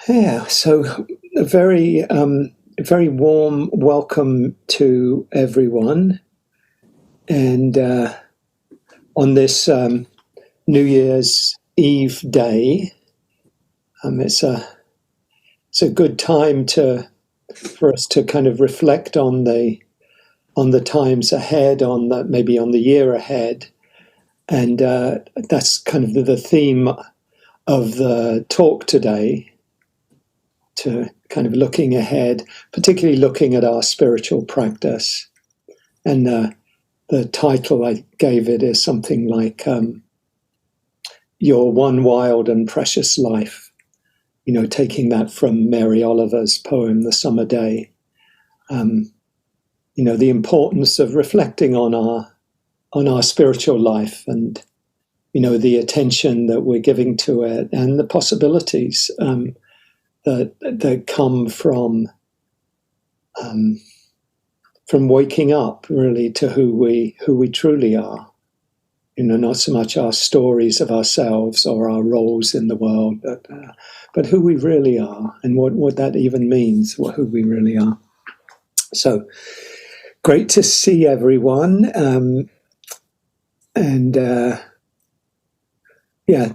Yeah, so a very warm welcome to everyone, and on this New Year's Eve day, it's a good time for us to kind of reflect on the times ahead, maybe on the year ahead, and that's kind of the theme of the talk today. To kind of looking ahead, particularly looking at our spiritual practice. And the title I gave it is something like Your One Wild and Precious Life, taking that from Mary Oliver's poem, The Summer Day. The importance of reflecting on our spiritual life and, the attention that we're giving to it and the possibilities that come from waking up really to who we truly are. Not so much our stories of ourselves or our roles in the world, but who we really are and what that even means, who we really are. So great to see everyone,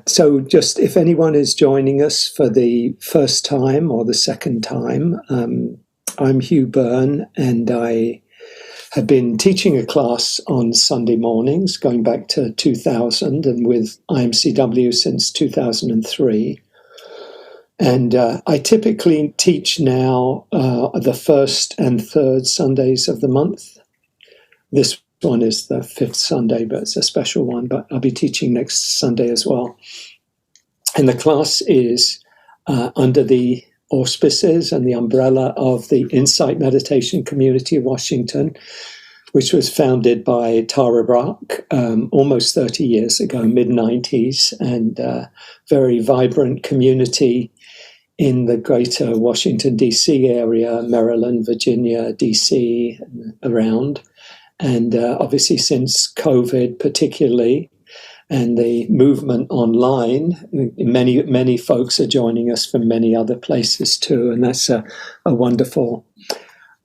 so just if anyone is joining us for the first time or the second time, I'm Hugh Byrne, and I have been teaching a class on Sunday mornings going back to 2000 and with IMCW since 2003. And I typically teach now the first and third Sundays of the month. This one is the fifth Sunday, but it's a special one, but I'll be teaching next Sunday as well. And the class is under the auspices and the umbrella of the Insight Meditation Community of Washington, which was founded by Tara Brach almost 30 years ago, mid-90s, and very vibrant community in the greater Washington, D.C. area, Maryland, Virginia, D.C., around. And obviously since COVID particularly, and the movement online, many folks are joining us from many other places too. And that's a wonderful,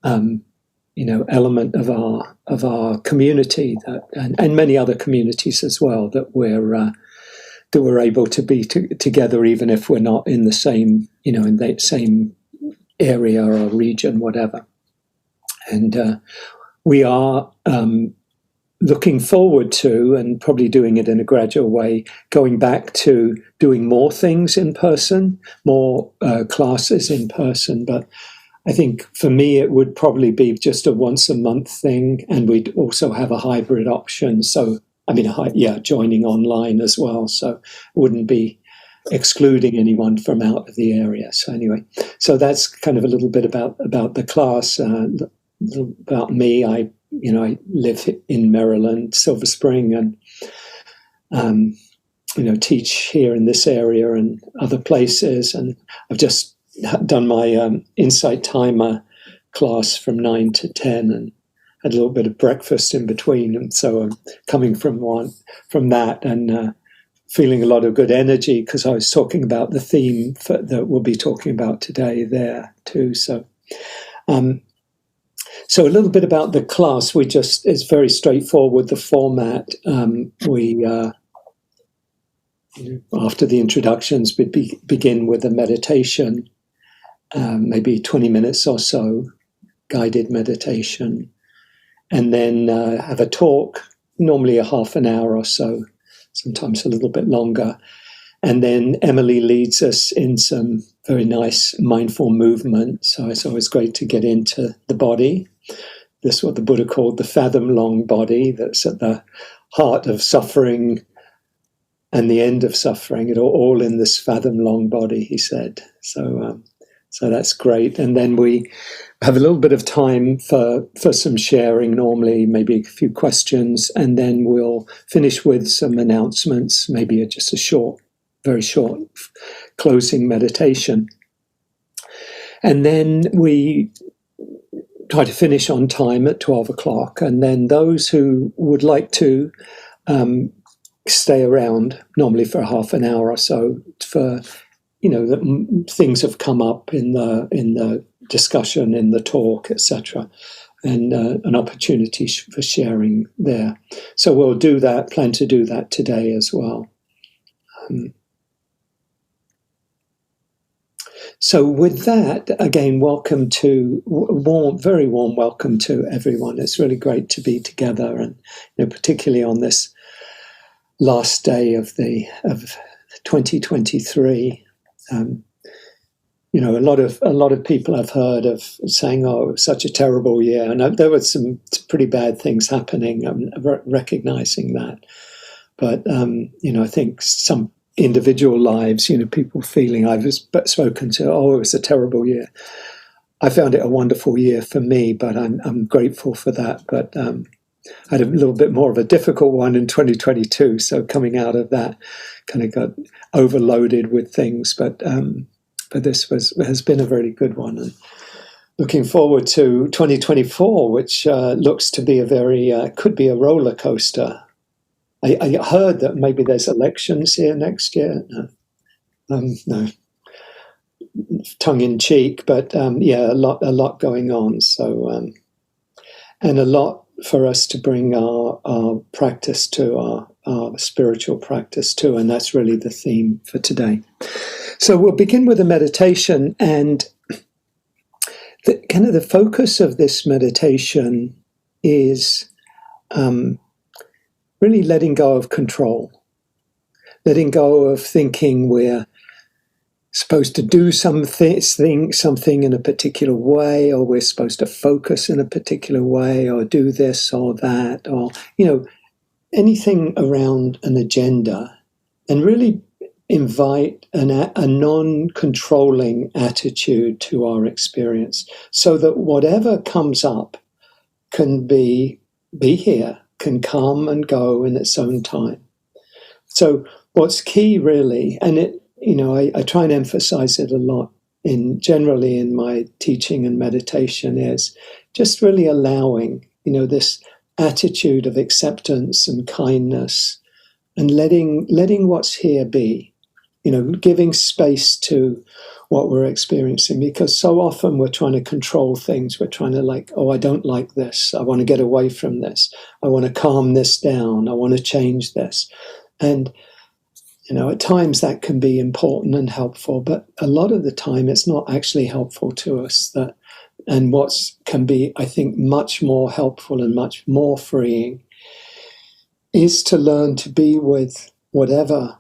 element of our community and many other communities as well that we're able to be together, even if we're not in the same, in the same area or region, whatever. And we are looking forward to, and probably doing it in a gradual way, going back to doing more things in person, more classes in person. But I think for me, it would probably be just a once a month thing. And we'd also have a hybrid option. So, joining online as well. So it wouldn't be excluding anyone from out of the area. So anyway, so that's kind of a little bit about the class. About me, I live in Maryland, Silver Spring, and teach here in this area and other places. And I've just done my Insight Timer class from 9 to 10, and had a little bit of breakfast in between. And so I'm coming from that and feeling a lot of good energy because I was talking about the theme that we'll be talking about today there too. So a little bit about the class. It's very straightforward, the format. After the introductions, we begin with a meditation, maybe 20 minutes or so, guided meditation, and then have a talk, normally a half an hour or so, sometimes a little bit longer. And then Emily leads us in some very nice mindful movement. So it's always great to get into the body. This is what the Buddha called the fathom-long body, that's at the heart of suffering and the end of suffering. It all in this fathom-long body, he said. So that's great. And then we have a little bit of time for some sharing, normally maybe a few questions, and then we'll finish with some announcements, maybe just a very short closing meditation. And then we try to finish on time at 12 o'clock. And then those who would like to stay around, normally for half an hour or so, for that things have come up in the discussion, in the talk, etc., and an opportunity for sharing there. So we'll do that. Plan to do that today as well. So with that, again, very warm welcome to everyone. It's really great to be together, and particularly on this last day of 2023. A lot of people I've heard of saying, "Oh, it was such a terrible year," and there were some pretty bad things happening. I'm recognizing that, but I think some individual lives, people feeling I've spoken to, "Oh, it was a terrible year." I found it a wonderful year for me, but I'm grateful for that. But I had a little bit more of a difficult one in 2022, so coming out of that, kind of got overloaded with things, but this has been a very good one, and looking forward to 2024, which looks to be could be a roller coaster. I heard that maybe there's elections here next year. No, tongue in cheek, but a lot going on. So and a lot for us to bring our practice to our spiritual practice too, and that's really the theme for today. So we'll begin with a meditation, and the focus of this meditation is really letting go of control, letting go of thinking we're supposed to do something in a particular way, or we're supposed to focus in a particular way, or do this or that, or anything around an agenda, and really invite a non-controlling attitude to our experience, so that whatever comes up can be here, can come and go in its own time. So what's key really, and I try and emphasize it a lot generally in my teaching and meditation, is just really allowing, this attitude of acceptance and kindness, and letting what's here be, giving space to what we're experiencing, because so often we're trying to control things. We're trying to I don't like this. I want to get away from this. I want to calm this down. I want to change this. And, at times that can be important and helpful, but a lot of the time it's not actually helpful to us. And what can be, I think, much more helpful and much more freeing is to learn to be with whatever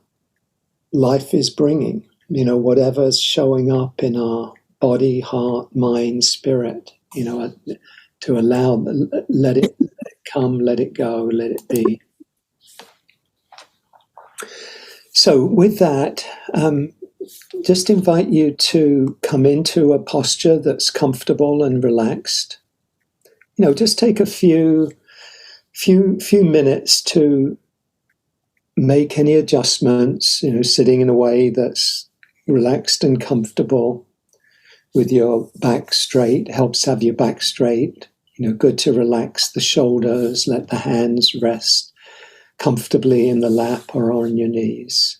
life is bringing, whatever's showing up in our body, heart, mind, spirit, to allow, let it come, let it go, let it be. So with that, just invite you to come into a posture that's comfortable and relaxed. Just take a few minutes to make any adjustments, sitting in a way that's relaxed and comfortable, with your back straight. Helps have your back straight. Good to relax the shoulders, let the hands rest comfortably in the lap or on your knees.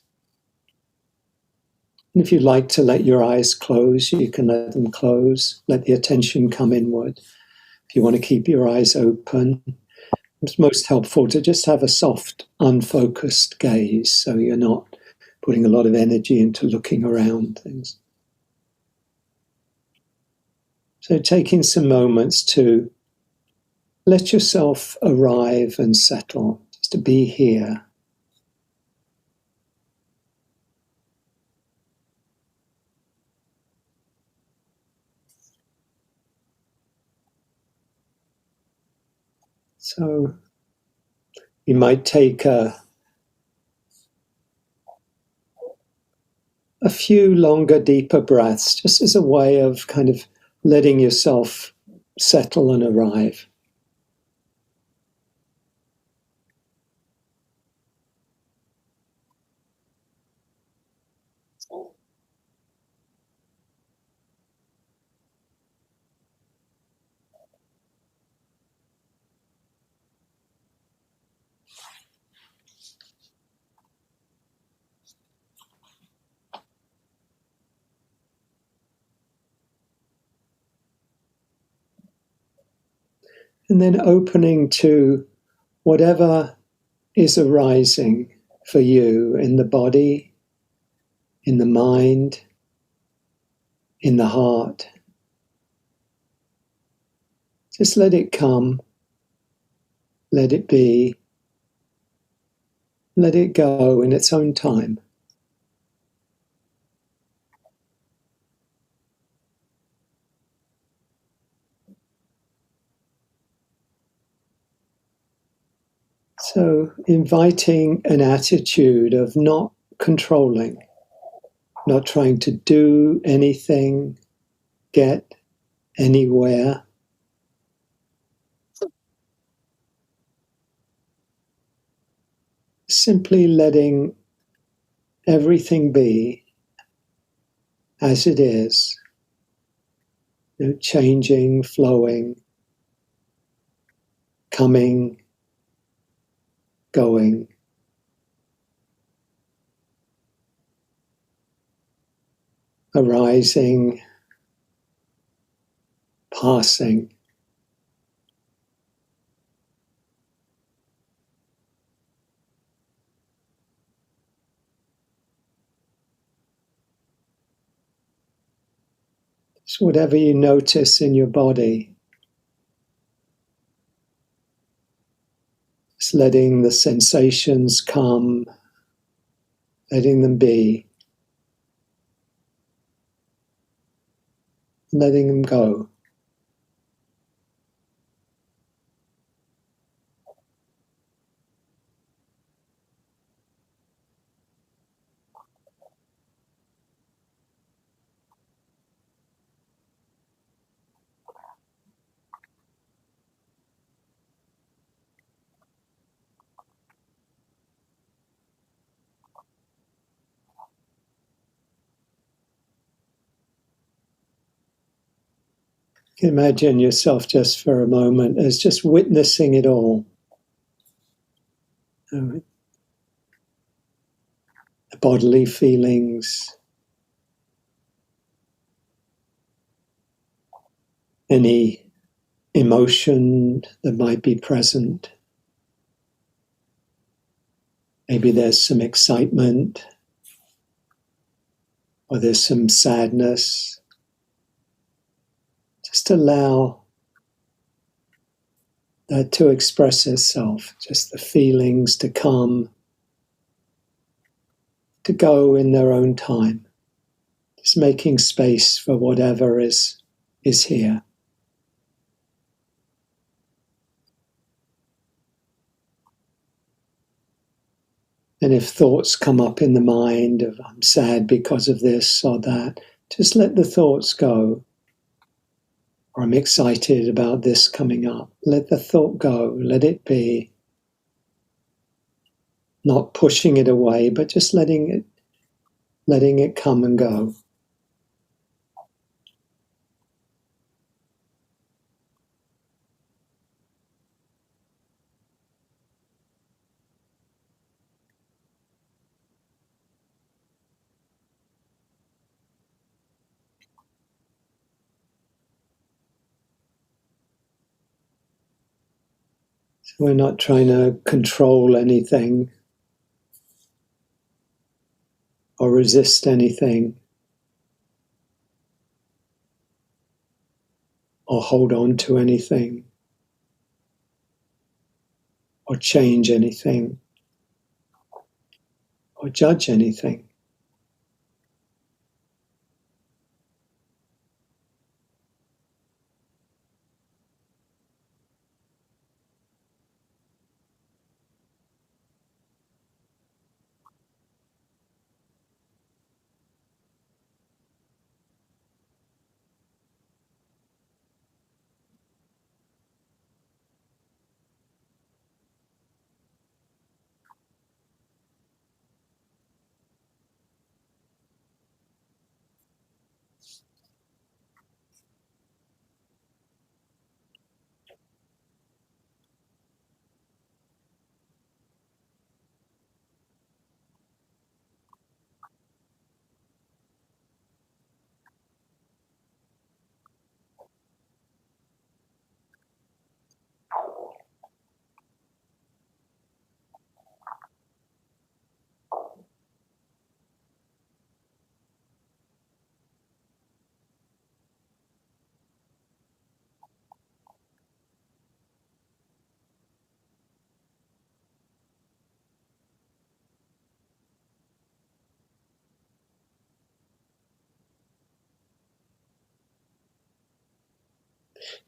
And if you'd like to let your eyes close, you can let them close. Let the attention come inward. If you want to keep your eyes open, it's most helpful to just have a soft, unfocused gaze, so you're not putting a lot of energy into looking around things. So taking some moments to let yourself arrive and settle, just to be here. So you might take a few longer, deeper breaths, just as a way of kind of letting yourself settle and arrive. And then opening to whatever is arising for you in the body, in the mind, in the heart. Just let it come, let it be, let it go in its own time. So inviting an attitude of not controlling, not trying to do anything, get anywhere. Simply letting everything be as it is, changing, flowing, coming, going. Arising, passing. So whatever you notice in your body, just letting the sensations come, letting them be, letting them go. Imagine yourself just for a moment as just witnessing it all. The bodily feelings, any emotion that might be present. Maybe there's some excitement, or there's some sadness. Just allow that to express itself, just the feelings to come, to go in their own time. Just making space for whatever is here. And if thoughts come up in the mind of I'm sad because of this or that, just let the thoughts go. Or I'm excited about this coming up. Let the thought go, let it be. Not pushing it away, but just letting it come and go. So we're not trying to control anything or resist anything or hold on to anything or change anything or judge anything.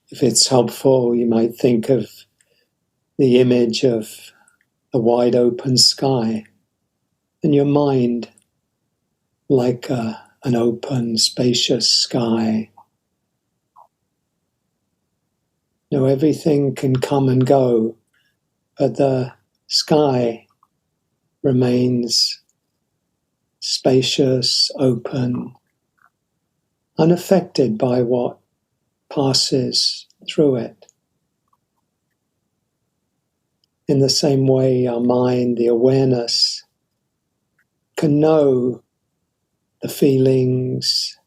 If it's helpful, you might think of the image of a wide open sky in your mind, like an open, spacious sky. Everything can come and go, but the sky remains spacious, open, unaffected by what passes through it. In the same way, our mind, the awareness, can know the feelings,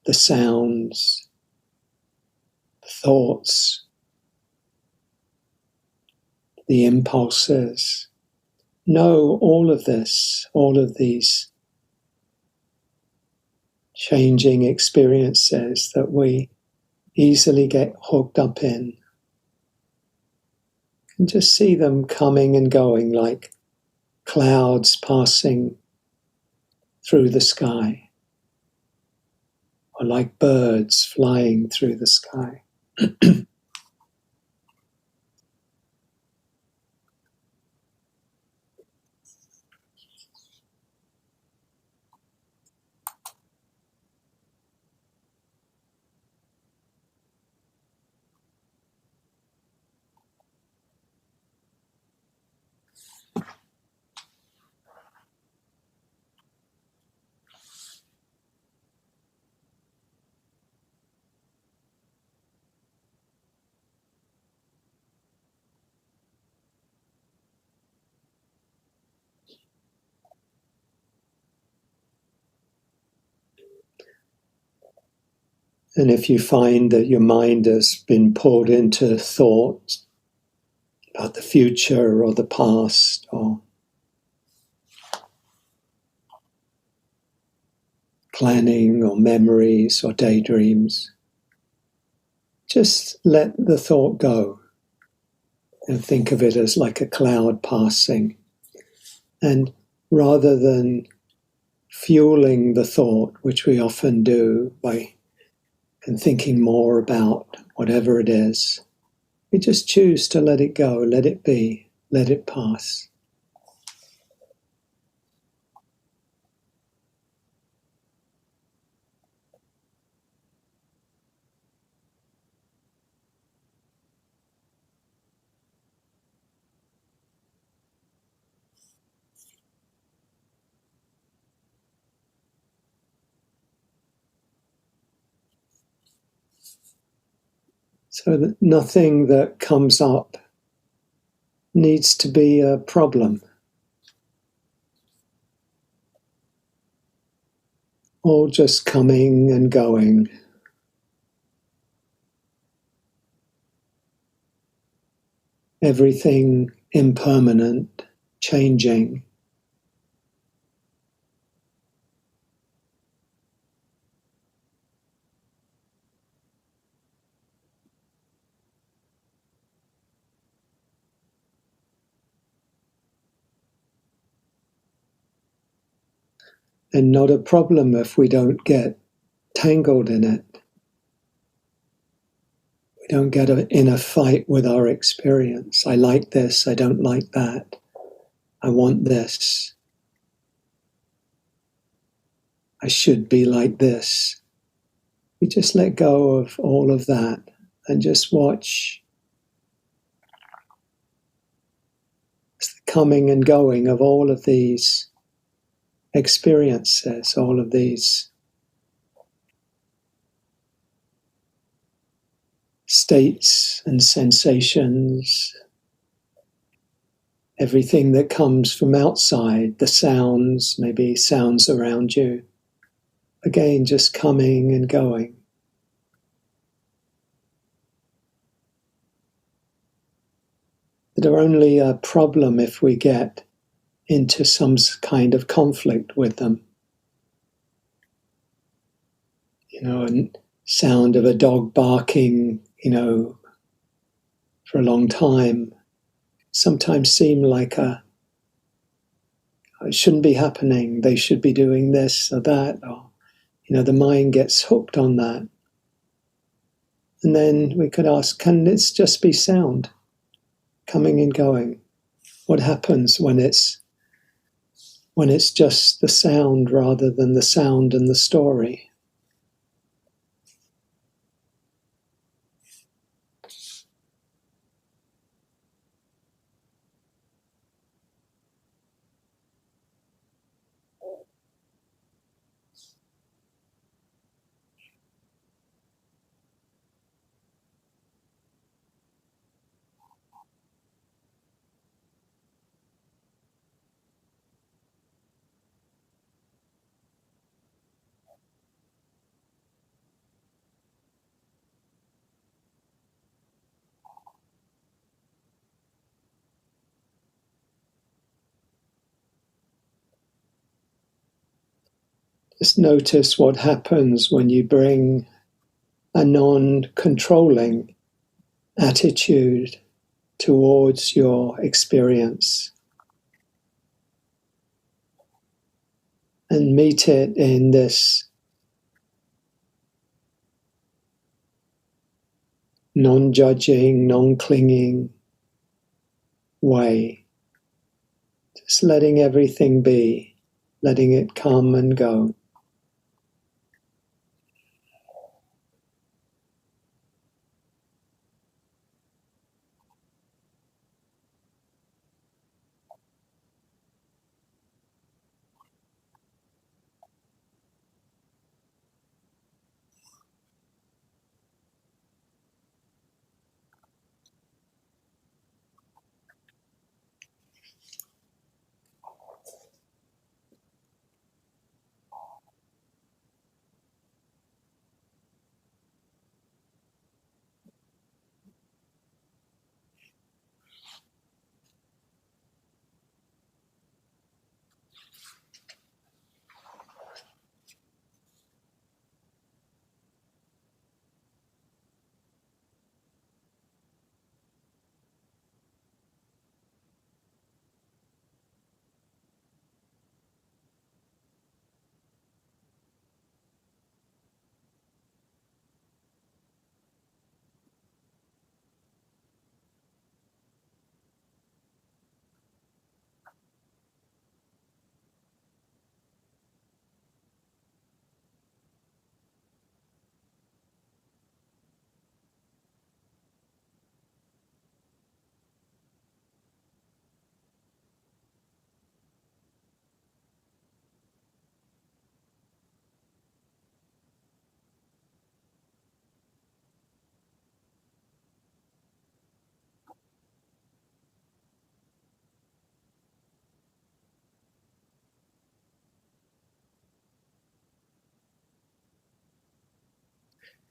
the sounds, the thoughts, the impulses. Know all of this, all of these changing experiences that we easily get hooked up in. And just see them coming and going like clouds passing through the sky, or like birds flying through the sky. And if you find that your mind has been pulled into thoughts about the future or the past or planning or memories or daydreams, just let the thought go and think of it as like a cloud passing. And rather than fueling the thought, which we often do by thinking more about whatever it is, we just choose to let it go, let it be, let it pass. So that nothing that comes up needs to be a problem. All just coming and going. Everything impermanent, changing. And not a problem if we don't get tangled in it. We don't get in a fight with our experience. I like this, I don't like that. I want this. I should be like this. We just let go of all of that and just watch the coming and going of all of these experiences, all of these states and sensations, everything that comes from outside, the sounds, maybe sounds around you. Again, just coming and going. They're only a problem if we get into some kind of conflict with them. And sound of a dog barking, for a long time, sometimes seem like it shouldn't be happening. They should be doing this or that, or the mind gets hooked on that. And then we could ask, can this just be sound, coming and going? What happens when it's just the sound rather than the sound and the story? Just notice what happens when you bring a non-controlling attitude towards your experience and meet it in this non-judging, non-clinging way. Just letting everything be, letting it come and go.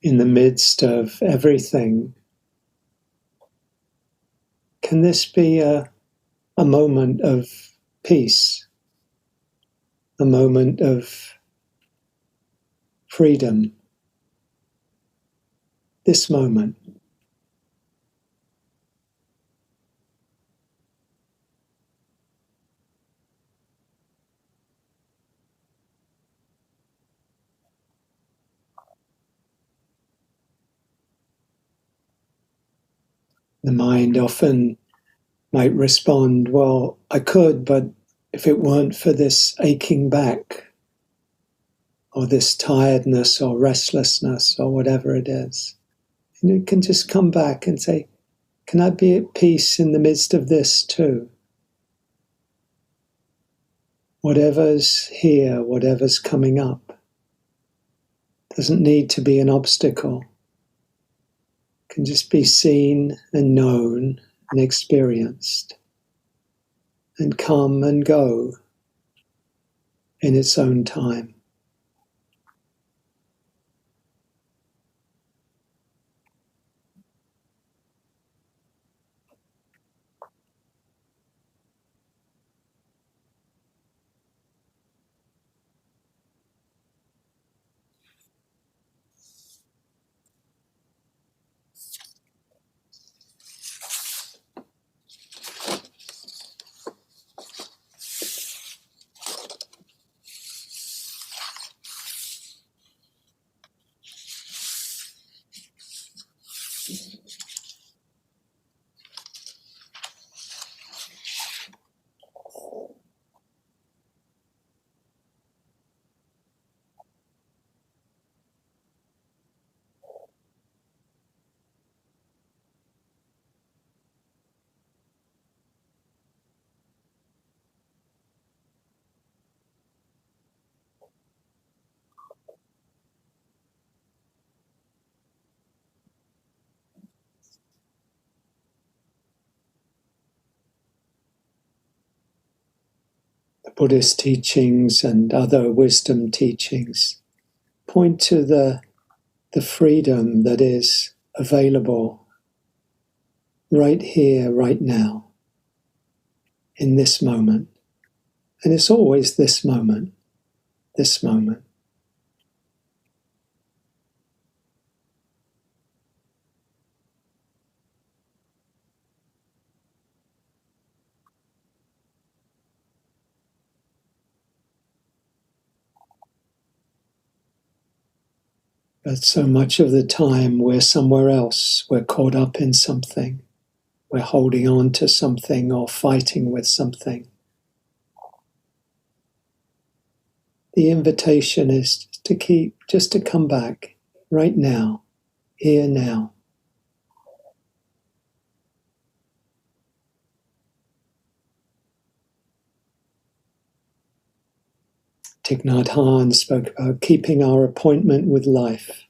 In the midst of everything, can this be a moment of peace, a moment of freedom? This moment. The mind often might respond, well, I could, but if it weren't for this aching back, or this tiredness or restlessness or whatever it is, and you can just come back and say, can I be at peace in the midst of this too? Whatever's here, whatever's coming up, doesn't need to be an obstacle. It can just be seen and known and experienced and come and go in its own time. Buddhist teachings and other wisdom teachings point to the freedom that is available right here, right now, in this moment. And it's always this moment, this moment. But so much of the time we're somewhere else, we're caught up in something, we're holding on to something or fighting with something. The invitation is just to come back right now, here now. Thich Nhat Hanh spoke about keeping our appointment with life.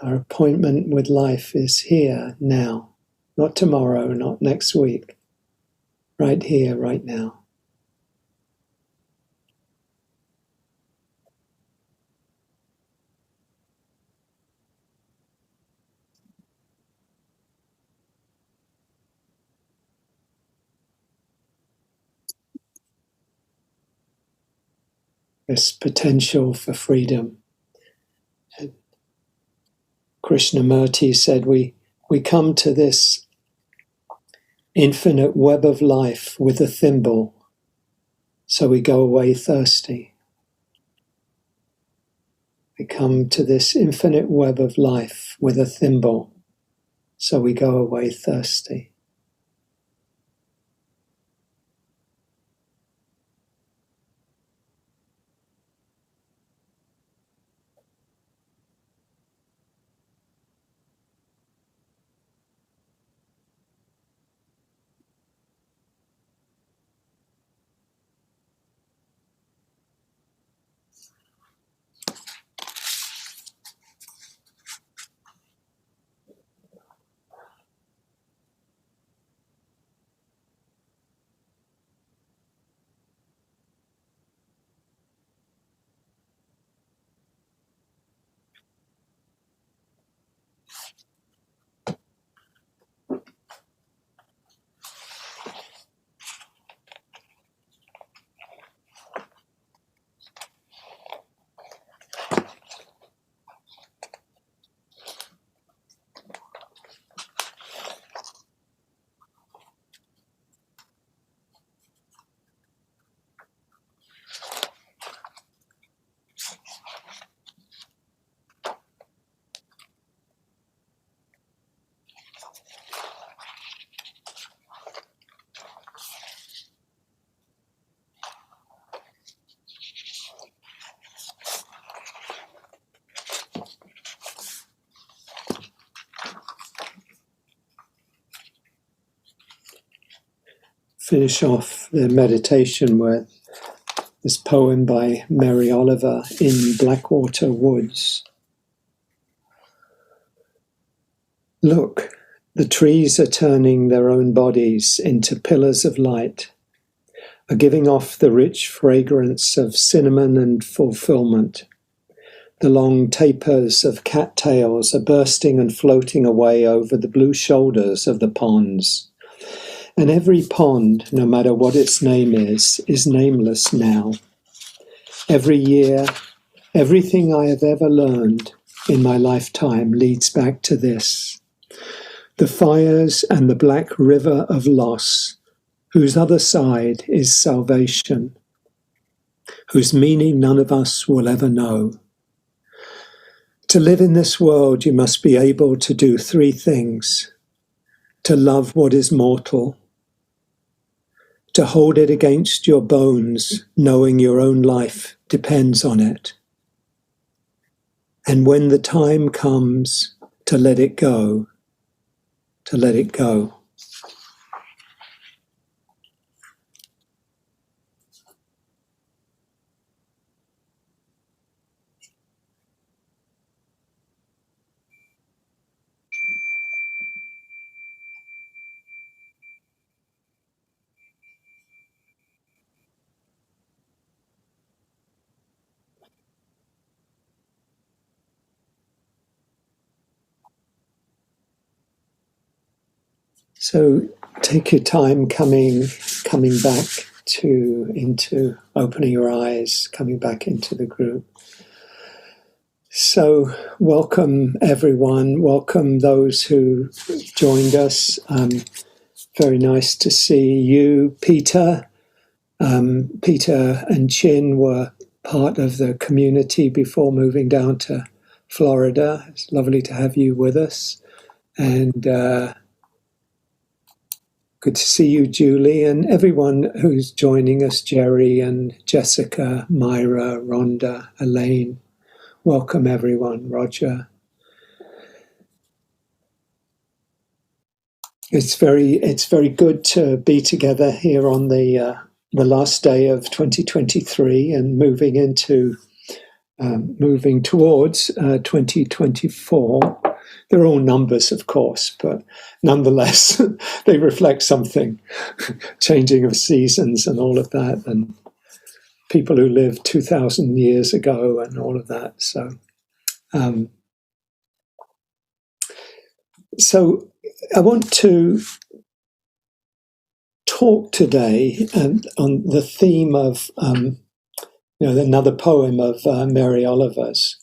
Our appointment with life is here now, not tomorrow, not next week, right here, right now. This potential for freedom. And Krishnamurti said we come to this infinite web of life with a thimble, so we go away thirsty. We come to this infinite web of life with a thimble, so we go away thirsty. Finish off the meditation with this poem by Mary Oliver, In Blackwater Woods. Look, the trees are turning their own bodies into pillars of light, are giving off the rich fragrance of cinnamon and fulfillment. The long tapers of cattails are bursting and floating away over the blue shoulders of the ponds. And every pond, no matter what its name is nameless now. Every year, everything I have ever learned in my lifetime leads back to this. The fires and the black river of loss, whose other side is salvation, whose meaning none of us will ever know. To live in this world, you must be able to do three things: to love what is mortal, to hold it against your bones, knowing your own life depends on it, and when the time comes, to let it go, to let it go. So take your time coming back into opening your eyes, coming back into the group. So welcome everyone, welcome those who joined us. Very nice to see you, Peter. Peter and Chin were part of the community before moving down to Florida. It's lovely to have you with us. And good to see you, Julie, and everyone who's joining us, Jerry and Jessica, Myra, Rhonda, Elaine. Welcome, everyone. Roger. It's very good to be together here on the last day of 2023 and moving towards 2024. They're all numbers, of course, but nonetheless, they reflect something, changing of seasons and all of that, and people who lived 2,000 years ago and all of that. So I want to talk today on the theme of another poem of Mary Oliver's.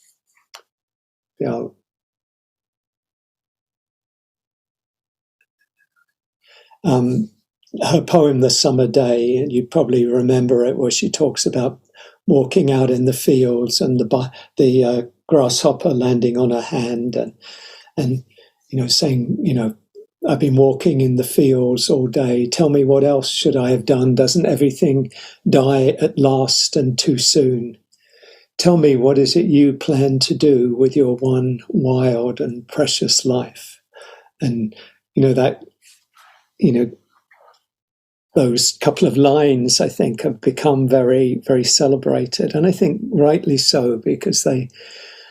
Her poem, The Summer Day, and you probably remember it, where she talks about walking out in the fields and the grasshopper landing on her hand and saying, I've been walking in the fields all day. Tell me, what else should I have done? Doesn't everything die at last and too soon? Tell me, what is it you plan to do with your one wild and precious life? And, those couple of lines, I think, have become very, very celebrated. And I think rightly so, because they,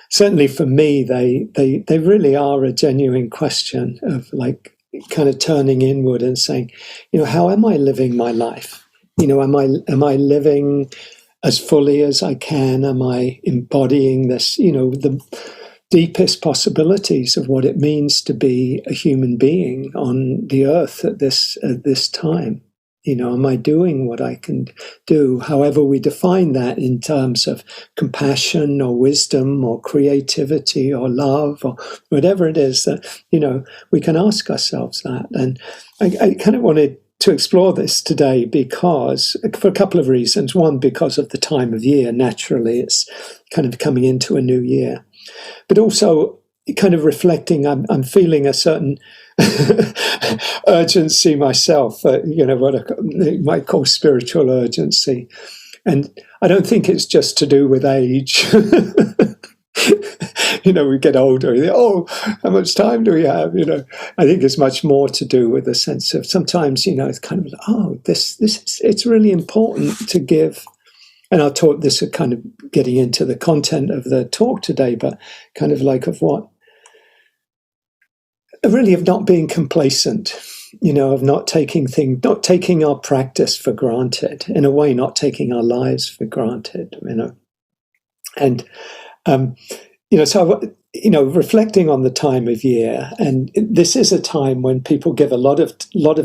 certainly for me, they really are a genuine question of kind of turning inward and saying, how am I living my life? Am I living as fully as I can? Am I embodying this, the deepest possibilities of what it means to be a human being on the earth at this time? Am I doing what I can do, however we define that in terms of compassion or wisdom or creativity or love or whatever it is that, we can ask ourselves that. And I kind of wanted to explore this today because, for a couple of reasons. One, because of the time of year. Naturally, it's kind of coming into a new year. But also kind of reflecting, I'm feeling a certain urgency myself, what I might call spiritual urgency. And I don't think it's just to do with age. We get older, how much time do we have? I think it's much more to do with a sense of sometimes, it's kind of, it's really important to give. And I'll talk this kind of getting into the content of the talk today, but kind of of what, really of not being complacent, of not taking our practice for granted, in a way, not taking our lives for granted, And, so, reflecting on the time of year, and this is a time when people give a lot of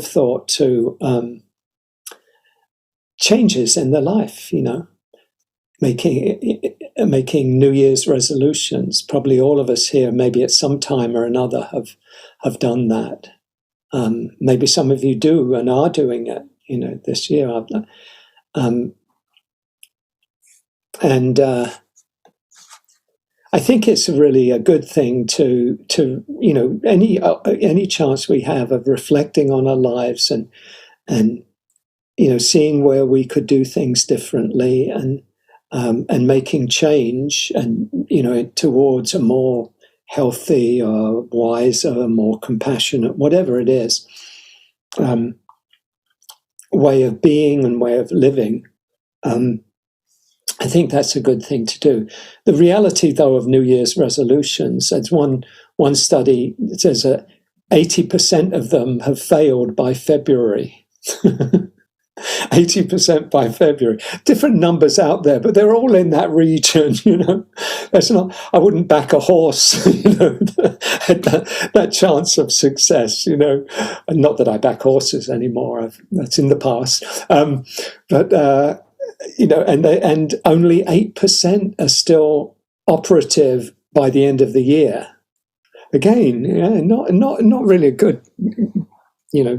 thought to changes in their life, making New Year's resolutions. Probably all of us here, maybe at some time or another, have done that. Maybe some of you do and are doing it, this year. I think it's really a good thing to any chance we have of reflecting on our lives and seeing where we could do things differently and making change and towards a more healthy or wiser, more compassionate, whatever it is, way of being and way of living. I think that's a good thing to do. The reality, though, of New Year's resolutions, as one study says that 80% of them have failed by February. 80% by February. Different numbers out there, but they're all in that region, That's not, I wouldn't back a horse, at that chance of success, Not that I back horses anymore, that's in the past. But and only 8% are still operative by the end of the year. Again, not really a good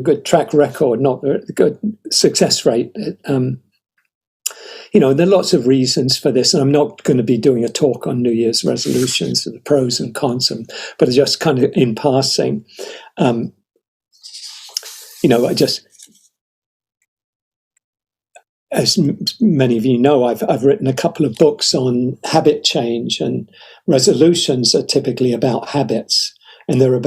good track record, not a good success rate. There are lots of reasons for this, and I'm not going to be doing a talk on New Year's resolutions, the pros and cons, but just kind of in passing, as many of you know, I've written a couple of books on habit change, and resolutions are typically about habits, and they're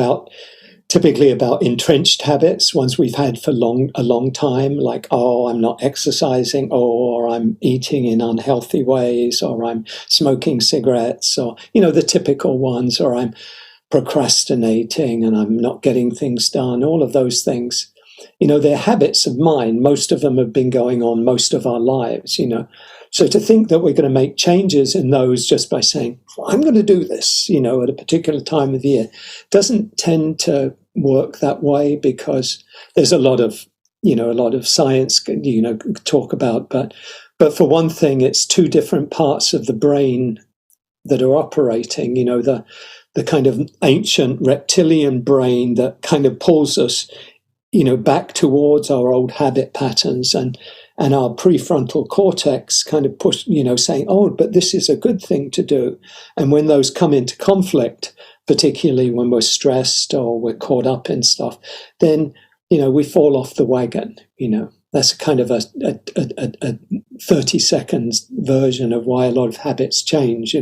typically about entrenched habits, ones we've had for a long time, like, I'm not exercising, or I'm eating in unhealthy ways, or I'm smoking cigarettes, or, the typical ones, or I'm procrastinating and I'm not getting things done, all of those things. They're habits of mine. Most of them have been going on most of our lives, So to think that we're going to make changes in those just by saying, I'm going to do this, at a particular time of year, doesn't tend to work that way, because there's a lot of science, talk about. But for one thing, it's two different parts of the brain that are operating, the kind of ancient reptilian brain that kind of pulls us back towards our old habit patterns, and our prefrontal cortex kind of push, saying, but this is a good thing to do. And when those come into conflict, particularly when we're stressed or we're caught up in stuff, then, we fall off the wagon. That's kind of a 30 seconds version of why a lot of habits change,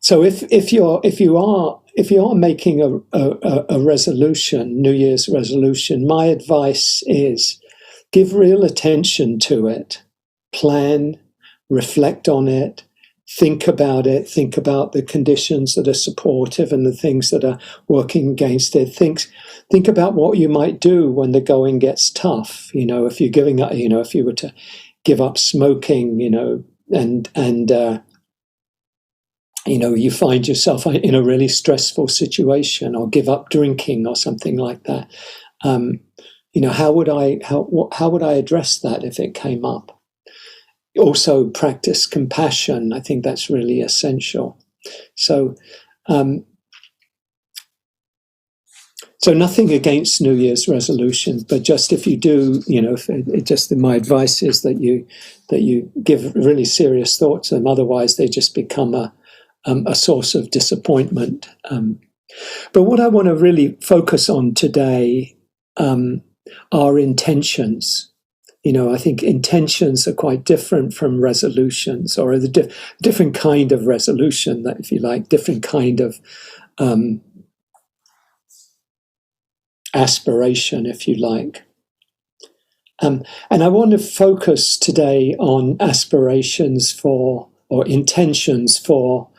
so if you are making a resolution, New Year's resolution, my advice is give real attention to it, plan, reflect on it, think about the conditions that are supportive and the things that are working against it. Think about what you might do when the going gets tough. If you're giving up, if you were to give up smoking, you find yourself in a really stressful situation, or give up drinking or something like that. How would I address that if it came up? Also, practice compassion. I think that's really essential. So nothing against New Year's resolutions, but just if you do, my advice is that you give really serious thought to them. Otherwise, they just become a source of disappointment. But what I want to really focus on today are intentions. I think intentions are quite different from resolutions, or the different kind of resolution, that, if you like, different kind of aspiration, if you like. And I want to focus today on aspirations or intentions for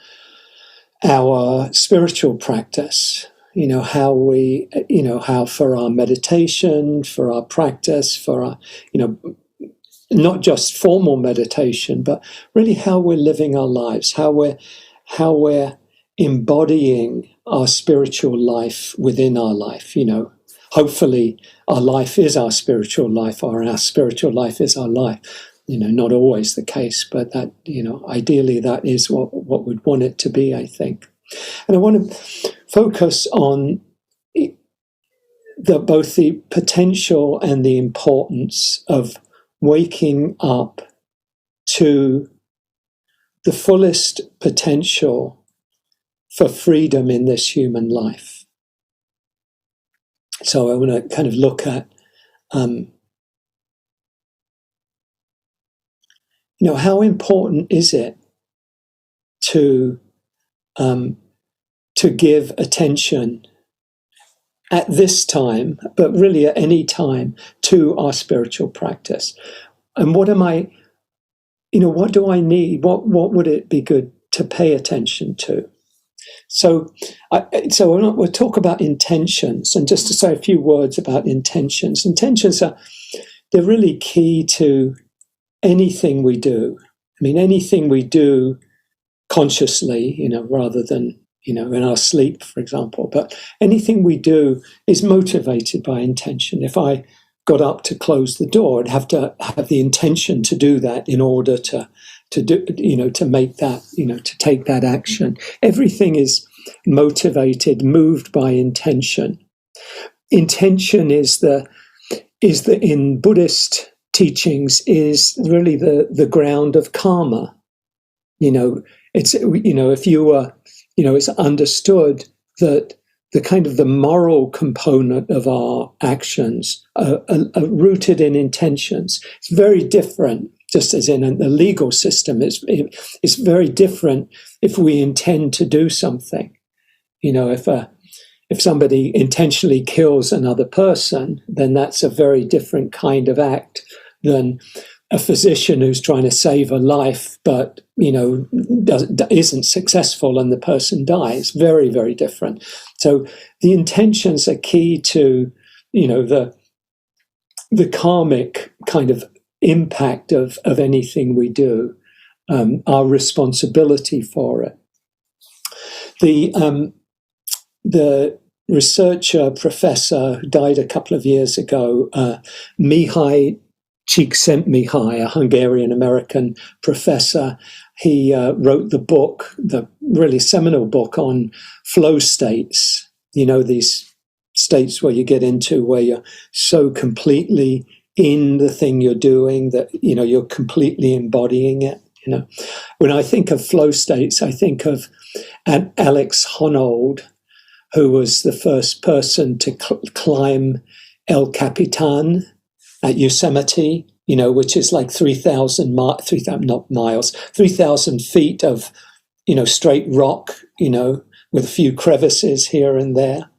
our spiritual practice, how for our meditation, for our practice, for our, not just formal meditation, but really how we're living our lives, how we're embodying our spiritual life within our life. Hopefully our life is our spiritual life, or our spiritual life is our life. Not always the case, but that, ideally that is what we'd want it to be, I think. And I want to focus on both the potential and the importance of waking up to the fullest potential for freedom in this human life. So I want to kind of look at how important is it to give attention at this time, but really at any time, to our spiritual practice? And what do I need? What would it be good to pay attention to? So we'll talk about intentions, and just to say a few words about intentions. Intentions they're really key to anything we do. I mean, anything we do consciously, rather than, in our sleep, for example. But anything we do is motivated by intention. If I got up to close the door, I'd have to have the intention to do that in order to do, to make that, to take that action. Everything is motivated, moved by intention. Intention is the in Buddhist teachings is really the ground of karma. It's if you were, it's understood that the kind of the moral component of our actions are rooted in intentions. It's very different, just as in the legal system. It's very different if we intend to do something. If somebody intentionally kills another person, then that's a very different kind of act than a physician who's trying to save a life, but isn't successful and the person dies. Very, very different. So the intentions are key to the karmic kind of impact of anything we do, our responsibility for it. The researcher, professor who died a couple of years ago, Mihai Csikszentmihalyi, a Hungarian-American professor, he wrote the book, the really seminal book on flow states, these states where you get into where you're so completely in the thing you're doing that, you're completely embodying it. When I think of flow states, I think of Alex Honnold, who was the first person to climb El Capitan at Yosemite, which is like 3,000 feet of, straight rock, with a few crevices here and there.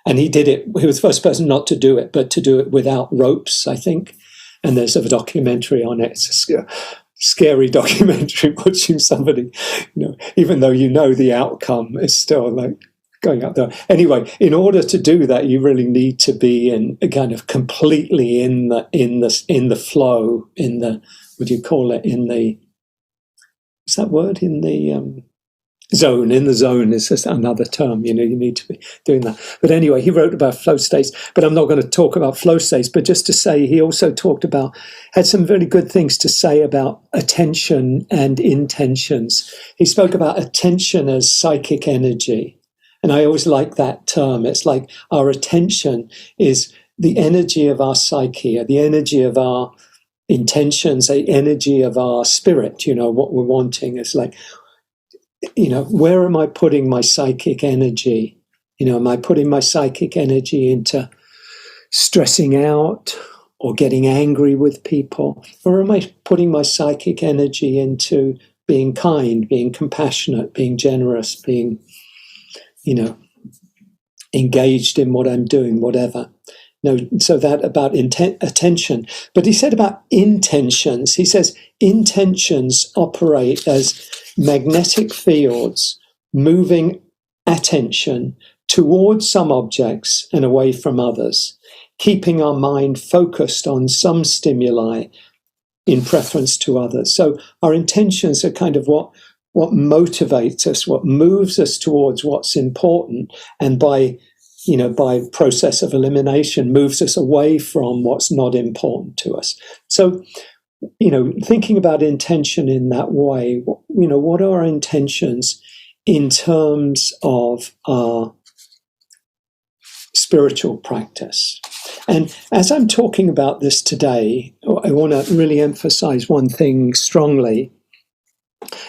And he did it. He was the first person not to do it, but to do it without ropes, I think. And there's a documentary on it. It's a scary documentary watching somebody, even though the outcome is still like going up there. Anyway, in order to do that, you really need to be in kind of completely in the flow, in the, what do you call it? In the, what's that word? In the zone. In the zone is just another term. You need to be doing that. But anyway, he wrote about flow states. But I'm not going to talk about flow states. But just to say, he also had some very good things to say about attention and intentions. He spoke about attention as psychic energy. And I always like that term. It's like our attention is the energy of our psyche, the energy of our intentions, the energy of our spirit, what we're wanting. Is like, where am I putting my psychic energy? Am I putting my psychic energy into stressing out or getting angry with people? Or am I putting my psychic energy into being kind, being compassionate, being generous, being engaged in what I'm doing, whatever. So that about attention. But he said about intentions, he says intentions operate as magnetic fields moving attention towards some objects and away from others, keeping our mind focused on some stimuli in preference to others. So our intentions are kind of what motivates us, what moves us towards what's important, and by process of elimination moves us away from what's not important to us. So, thinking about intention in that way, what are our intentions in terms of our spiritual practice? And as I'm talking about this today, I want to really emphasize one thing strongly.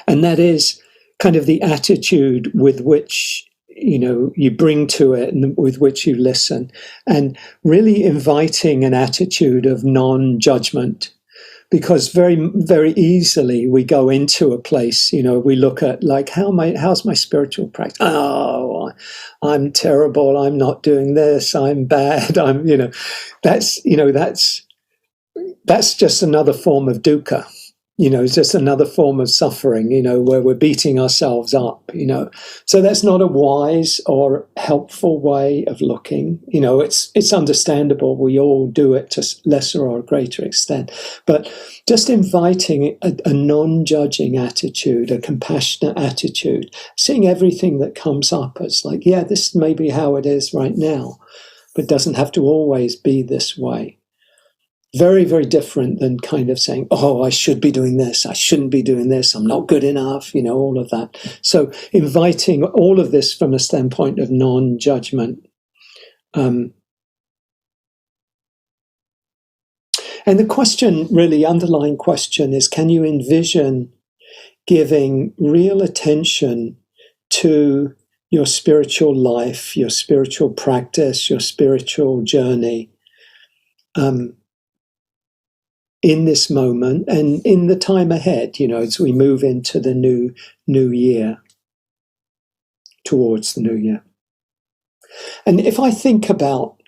And that is kind of the attitude with which, you bring to it and with which you listen, and really inviting an attitude of non-judgment. Because very, very easily we go into a place, we look at like, how's my spiritual practice? Oh, I'm terrible. I'm not doing this. I'm bad. That's just another form of dukkha. it's just another form of suffering, where we're beating ourselves up, So that's not a wise or helpful way of looking. It's understandable. We all do it to lesser or greater extent. But just inviting a non-judging attitude, a compassionate attitude, seeing everything that comes up as like, yeah, this may be how it is right now, but doesn't have to always be this way. Very, very different than kind of saying, oh, I should be doing this, I shouldn't be doing this, I'm not good enough, all of that. So inviting all of this from a standpoint of non-judgment. And the question, really, underlying question is, can you envision giving real attention to your spiritual life, your spiritual practice, your spiritual journey, in this moment and in the time ahead, as we move into the new year, towards the new year. And if I think about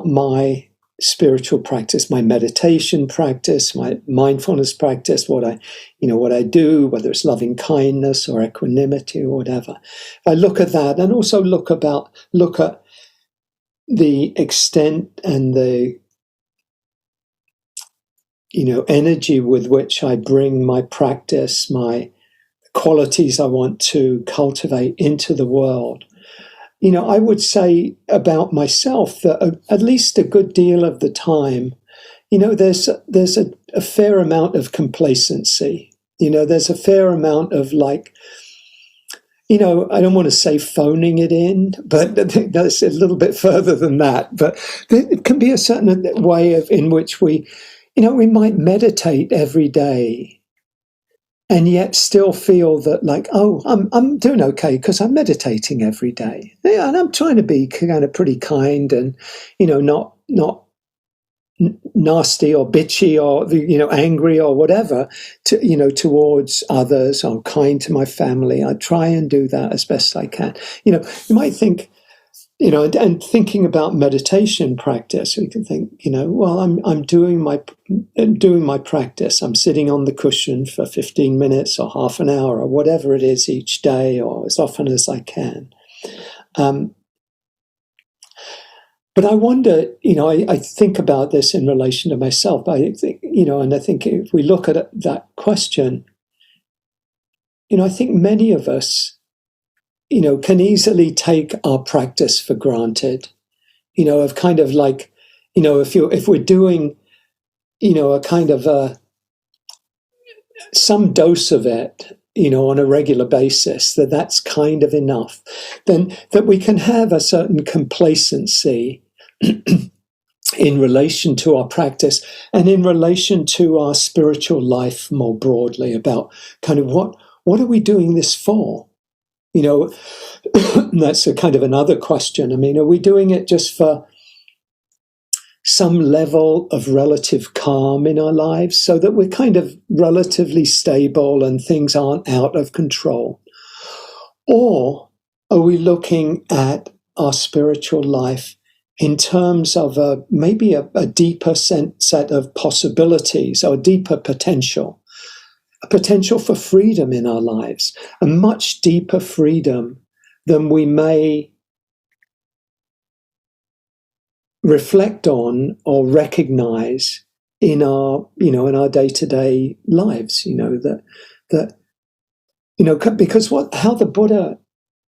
my spiritual practice, my meditation practice, my mindfulness practice, what I do, whether it's loving kindness or equanimity or whatever, if I look at that and also look at the extent and the energy with which I bring my practice, my qualities I want to cultivate into the world. I would say about myself that at least a good deal of the time, there's a fair amount of complacency. There's a fair amount of like, I don't want to say phoning it in, but I think that's a little bit further than that. But it can be a certain way in which we might meditate every day and yet still feel that like, oh, I'm doing okay because I'm meditating every day. Yeah, and I'm trying to be kind of pretty kind and, not nasty or bitchy or, angry or whatever towards others. I'm kind to my family. I try and do that as best I can. You might think, and thinking about meditation practice, we can think, well, I'm doing my practice. I'm sitting on the cushion for 15 minutes or half an hour or whatever it is each day, or as often as I can. But I wonder, I think about this in relation to myself. I think, and I think if we look at that question, I think many of us, can easily take our practice for granted, of kind of like, if we're doing, a kind of some dose of it, on a regular basis, that's kind of enough, then that we can have a certain complacency in relation to our practice and in relation to our spiritual life more broadly, about kind of what are we doing this for? That's a kind of another question. I mean, are we doing it just for some level of relative calm in our lives so that we're kind of relatively stable and things aren't out of control? Or are we looking at our spiritual life in terms of maybe a deeper set of possibilities or a deeper potential? A potential for freedom in our lives, a much deeper freedom than we may reflect on or recognize in our day-to-day lives. Because how the Buddha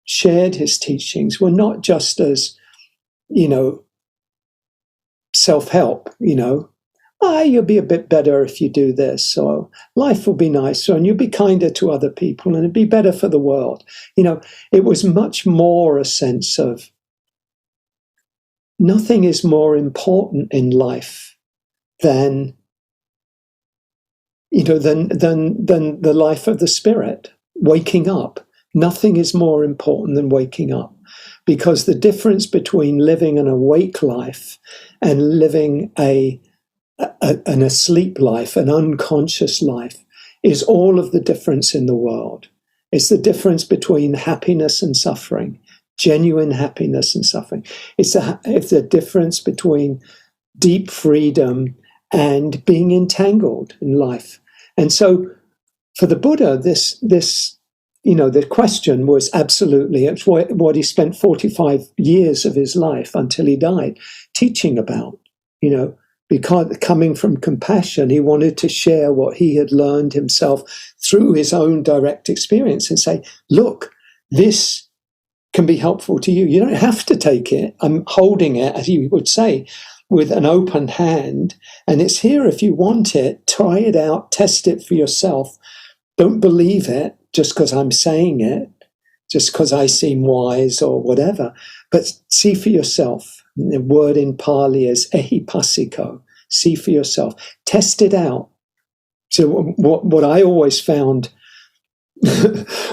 shared his teachings were not just as, self-help, you'll be a bit better if you do this, or life will be nicer and you'll be kinder to other people and it'd be better for the world. It was much more a sense of nothing is more important in life than the life of the spirit, waking up. Nothing is more important than waking up, because the difference between living an awake life and living an asleep life, an unconscious life, is all of the difference in the world. It's the difference between happiness and suffering, genuine happiness and suffering. It's the difference between deep freedom and being entangled in life. And so for the Buddha, this the question was absolutely, it's what he spent 45 years of his life until he died teaching about, because coming from compassion, he wanted to share what he had learned himself through his own direct experience and say, look, this can be helpful to you. You don't have to take it. I'm holding it, as he would say, with an open hand, and it's here if you want it. Try it out, test it for yourself. Don't believe it just because I'm saying it, just because I seem wise or whatever, but see for yourself. The word in Pali is ehipassiko. See for yourself. Test it out. So what I always found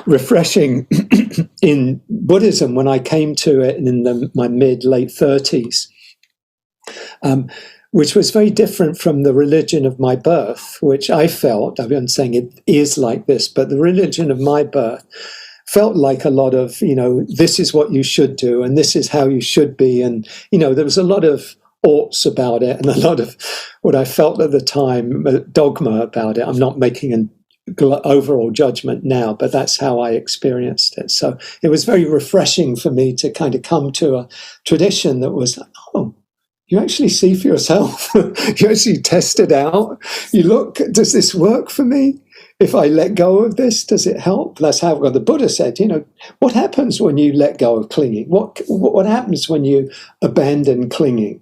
refreshing in Buddhism when I came to it in my late 30s, which was very different from the religion of my birth, which I felt, I'm saying it is like this, but the religion of my birth felt like a lot of, this is what you should do and this is how you should be. And, there was a lot of oughts about it and a lot of what I felt at the time, dogma about it. I'm not making an overall judgment now, but that's how I experienced it. So it was very refreshing for me to kind of come to a tradition that was, oh, you actually see for yourself. You actually test it out. You look, does this work for me? If I let go of this, does it help? That's how the Buddha said, what happens when you let go of clinging? What happens when you abandon clinging?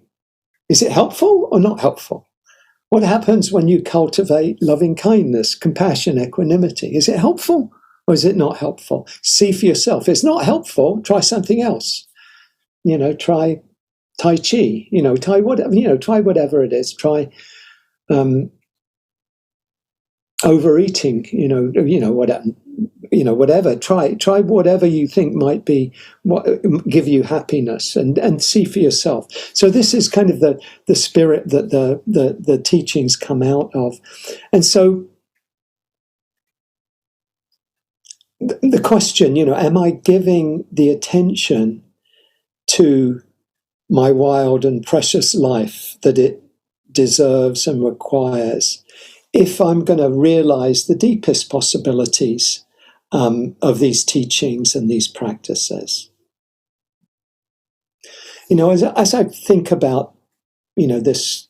Is it helpful or not helpful? What happens when you cultivate loving kindness, compassion, equanimity? Is it helpful or is it not helpful? See for yourself. If it's not helpful, try something else. Try Tai Chi, try whatever it is. Try overeating, whatever. Try whatever you think might be give you happiness, and see for yourself. So this is kind of the spirit that the teachings come out of, and so the question, am I giving the attention to my wild and precious life that it deserves and requires, if I'm going to realize the deepest possibilities of these teachings and these practices? As I think about, this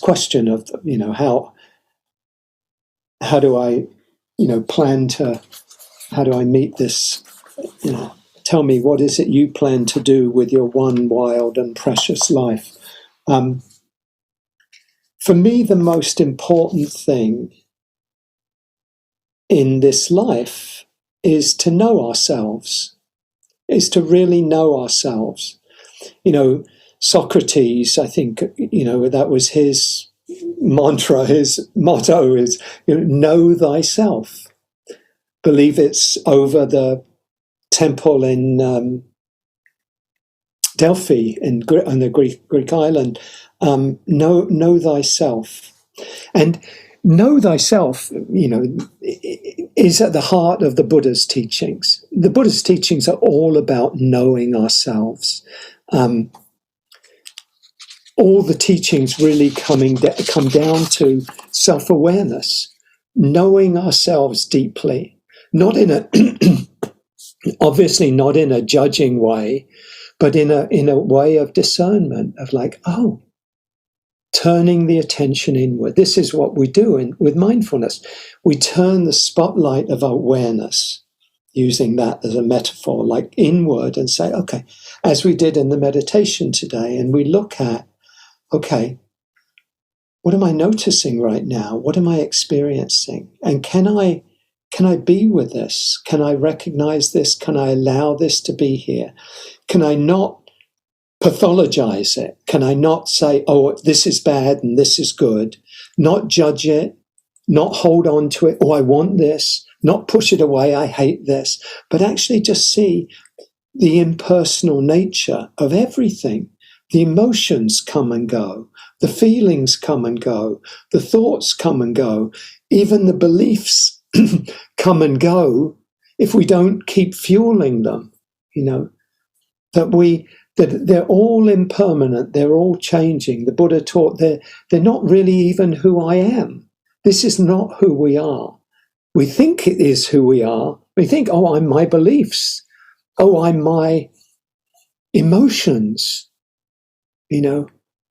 question of, how do I, how do I meet this, tell me, what is it you plan to do with your one wild and precious life? For me, the most important thing in this life is to know ourselves, is to really know ourselves. Socrates, I think, that was his mantra, his motto is, know thyself. Believe it's over the temple in Delphi on the Greek island. Know thyself, and know thyself. Is at the heart of the Buddha's teachings. The Buddha's teachings are all about knowing ourselves. All the teachings really come down to self-awareness, knowing ourselves deeply, not in a obviously not in a judging way, but in a way of discernment, of like, oh, turning the attention inward. This is what we do with mindfulness. We turn the spotlight of awareness, using that as a metaphor, like inward, and say, okay, as we did in the meditation today, and we look at, okay, what am I noticing right now? What am I experiencing? And can I be with this? Can I recognize this? Can I allow this to be here? Can I not pathologize it? Can I not say, oh, this is bad and this is good? Not judge it, not hold on to it, oh, I want this, not push it away, I hate this, but actually just see the impersonal nature of everything. The emotions come and go, the feelings come and go, the thoughts come and go, even the beliefs come and go if we don't keep fueling them, that we that they're all impermanent, they're all changing. The Buddha taught they're not really even who I am. This is not who we are. We think it is who we are. We think, oh, I'm my beliefs. Oh, I'm my emotions,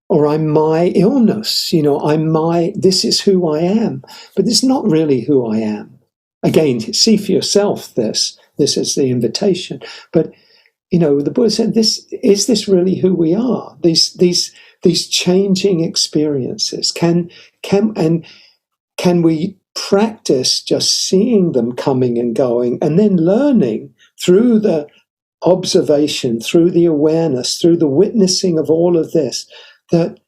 or I'm my illness, this is who I am. But it's not really who I am. Again, see for yourself this is the invitation. But, the Buddha said, is this really who we are? These changing experiences, can we practice just seeing them coming and going, and then learning through the observation, through the awareness, through the witnessing of all of this, that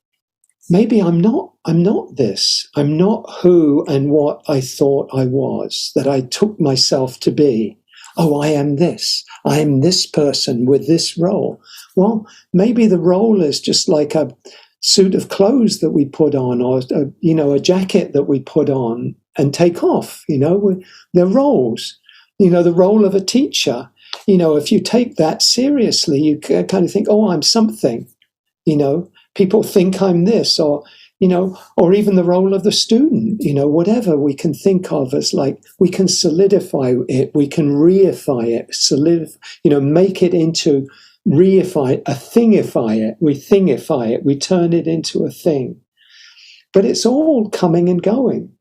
maybe I'm not this. I'm not who and what I thought I was, that I took myself to be. Oh, I am this. I am this person with this role. Well, maybe the role is just like a suit of clothes that we put on, or a jacket that we put on and take off. They're roles. The role of a teacher. If you take that seriously, you kind of think, oh, I'm something. People think I'm this, or even the role of the student. Whatever we can think of as, like, we can solidify it, we can reify it, make it into, reify, a thingify it. We thingify it. We turn it into a thing. But it's all coming and going.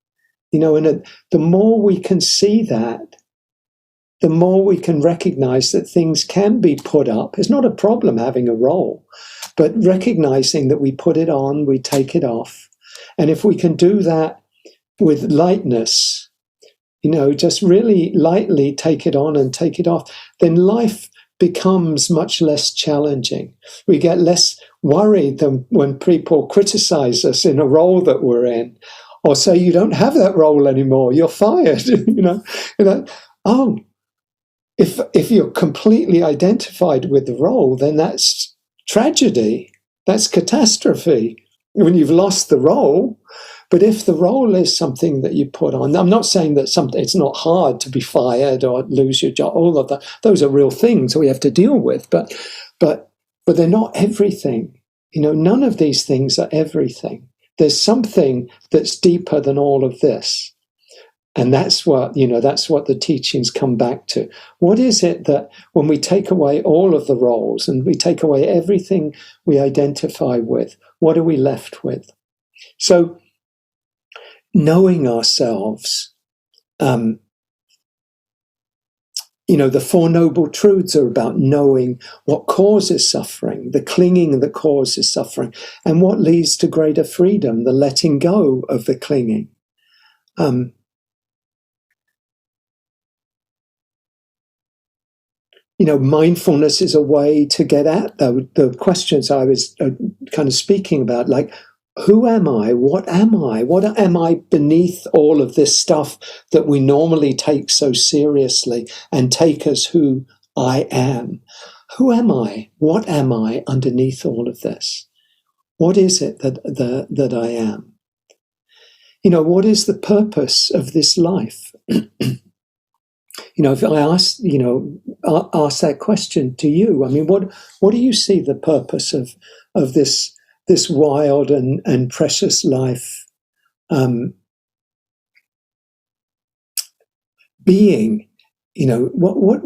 And the more we can see that, the more we can recognize that things can be put up. It's not a problem having a role, but recognizing that we put it on, we take it off. And if we can do that with lightness, just really lightly take it on and take it off, then life becomes much less challenging. We get less worried than when people criticize us in a role that we're in, or say, you don't have that role anymore, you're fired. Oh, if you're completely identified with the role, then that's tragedy, that's catastrophe when you've lost the role. But if the role is something that you put on, I'm not saying that it's not hard to be fired or lose your job, all of that. Those are real things we have to deal with, but they're not everything. None of these things are everything. There's something that's deeper than all of this. And that's what the teachings come back to. What is it that when we take away all of the roles and we take away everything we identify with, what are we left with? So knowing ourselves, the Four Noble Truths are about knowing what causes suffering, the clinging that causes suffering, and what leads to greater freedom, the letting go of the clinging. Mindfulness is a way to get at the questions I was kind of speaking about, like, who am I? What am I? What am I beneath all of this stuff that we normally take so seriously and take as who I am? Who am I? What am I underneath all of this? What is it that I am? What is the purpose of this life? If I ask that question to you, I mean, what do you see the purpose of this wild and precious life being? What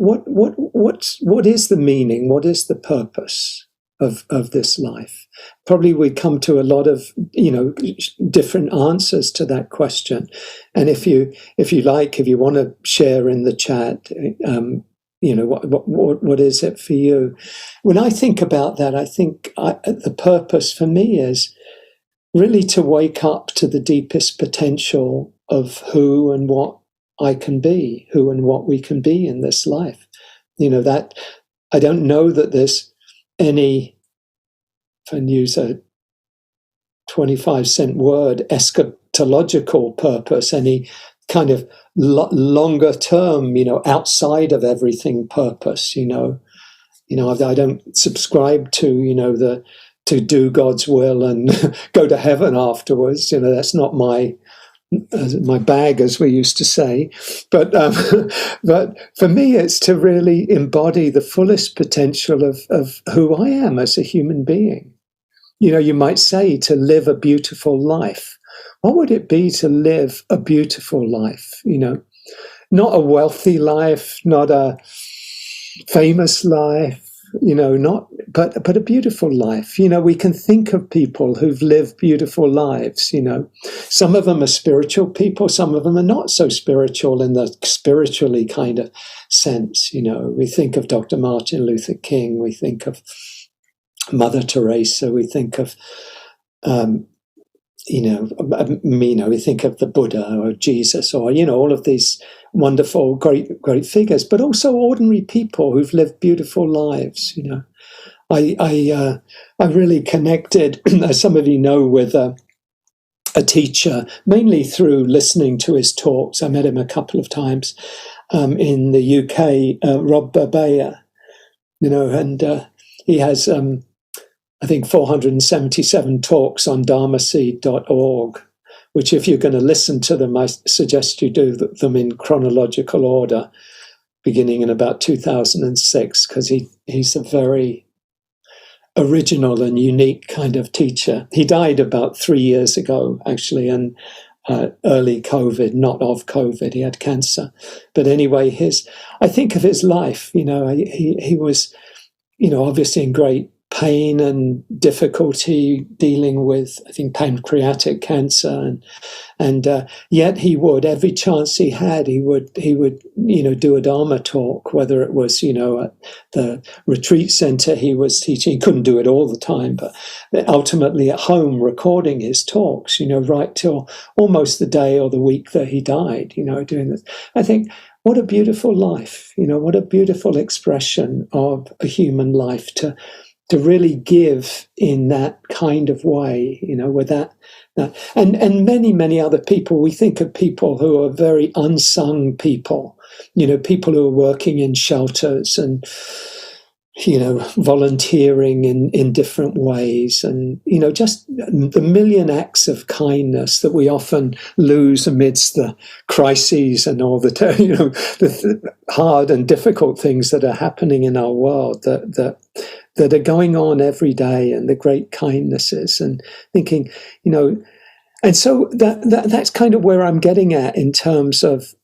is the meaning? What is the purpose of this life? Probably we come to a lot of different answers to that question. And if you want to share in the chat, what is it for you? When I think about that, I think the purpose for me is really to wake up to the deepest potential of who and what I can be, who and what we can be in this life. That I don't know that there's any, if I use a 25-cent word, eschatological purpose, any kind of longer term, outside of everything purpose. I don't subscribe to to do God's will and go to heaven afterwards. That's not my my bag, as we used to say. But but for me, it's to really embody the fullest potential of who I am as a human being. You might say to live a beautiful life. What would it be to live a beautiful life? Not a wealthy life, not a famous life, but a beautiful life. We can think of people who've lived beautiful lives. Some of them are spiritual people, some of them are not so spiritual in the spiritually kind of sense. We think of Dr. Martin Luther King, we think of Mother Teresa, we think of we think of the Buddha or Jesus or, all of these wonderful, great figures, but also ordinary people who've lived beautiful lives. I really connected, as some of you know, with a teacher, mainly through listening to his talks. I met him a couple of times in the UK, Rob Berbea, and he has I think 477 talks on dharmaseed.org, which if you're going to listen to them, I suggest you do them in chronological order, beginning in about 2006, because he's a very original and unique kind of teacher. He died about 3 years ago, actually, and early COVID, not of COVID. He had cancer. But anyway, I think of his life, he was, obviously in great pain and difficulty dealing with, I think, pancreatic cancer, and yet he would, every chance he had, he would do a Dharma talk, whether it was at the retreat center he was teaching. He couldn't do it all the time, but ultimately at home recording his talks, right till almost the day or the week that he died, doing this. I think, what a beautiful life, what a beautiful expression of a human life to really give in that kind of way, with that. And many other people. We think of people who are very unsung people, people who are working in shelters and, volunteering in different ways, and, just the million acts of kindness that we often lose amidst the crises and all the, the hard and difficult things that are happening in our world that are going on every day, and the great kindnesses, and thinking, and so that's kind of where I'm getting at in terms of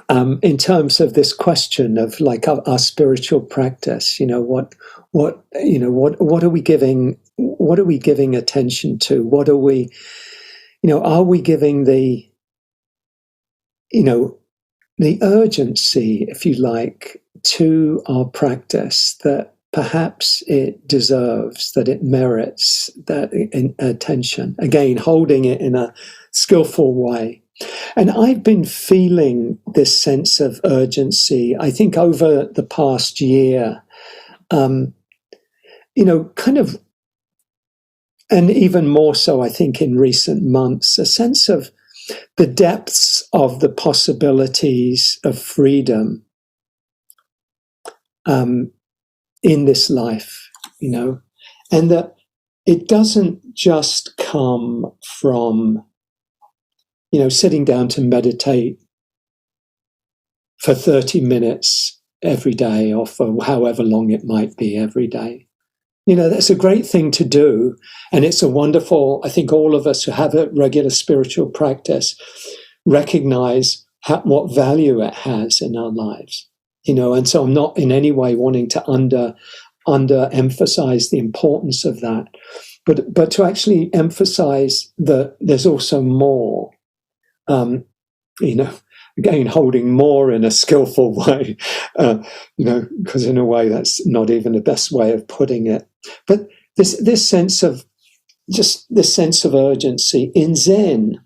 this question of like our spiritual practice. What are we giving? What are we giving attention to? What are we, are we giving the urgency, if you like, to our practice that perhaps it deserves, that it merits that attention? Again, holding it in a skillful way. And I've been feeling this sense of urgency, I think, over the past year, kind of, and even more so, I think, in recent months, a sense of the depths of the possibilities of freedom in this life, and that it doesn't just come from, sitting down to meditate for 30 minutes every day, or for however long it might be every day. That's a great thing to do. And it's a wonderful, I think all of us who have a regular spiritual practice recognize what value it has in our lives. And so I'm not in any way wanting to under emphasize the importance of that, but to actually emphasize that there's also more, again, holding more in a skillful way, because in a way that's not even the best way of putting it. But this sense of urgency in Zen,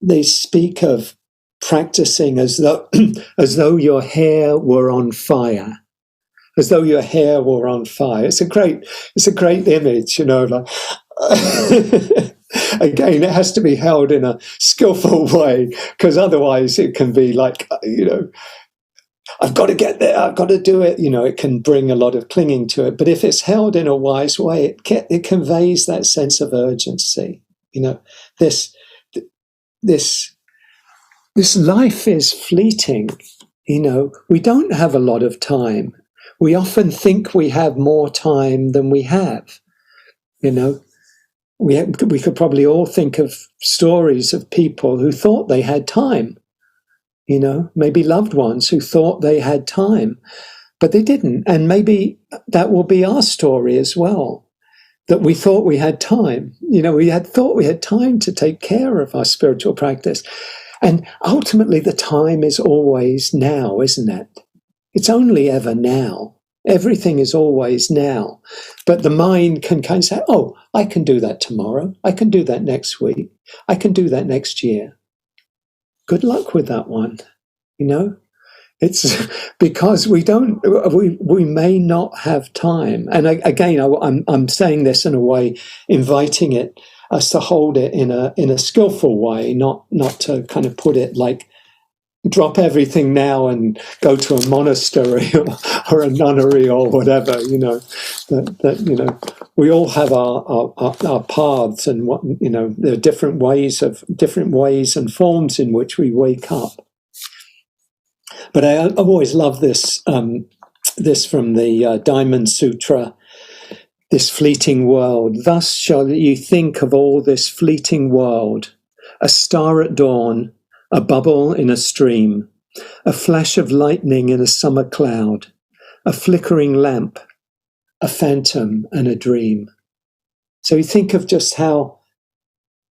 they speak of practicing as though your hair were on fire. As though your hair were on fire. It's a great image, like. Again, it has to be held in a skillful way, because otherwise it can be like, I've got to get there, I've got to do it. It can bring a lot of clinging to it. But if it's held in a wise way, it conveys that sense of urgency. This this this life is fleeting. We don't have a lot of time. We often think we have more time than we have. We could probably all think of stories of people who thought they had time. Maybe loved ones who thought they had time, but they didn't. And maybe that will be our story as well, that we thought we had time. We had thought we had time to take care of our spiritual practice. And ultimately, the time is always now, isn't it? It's only ever now. Everything is always now. But the mind can kind of say, oh, I can do that tomorrow. I can do that next week. I can do that next year. Good luck with that one. It's because we may not have time. And again, I'm saying this in a way, inviting us to hold it in a skillful way, not to kind of put it like drop everything now and go to a monastery or a nunnery or whatever. That we all have our paths, and there are different ways and forms in which we wake up. But I've always loved this from the Diamond Sutra. This fleeting world. Thus shall you think of all this fleeting world: a star at dawn, a bubble in a stream, a flash of lightning in a summer cloud, a flickering lamp, a phantom and a dream. So you think of just how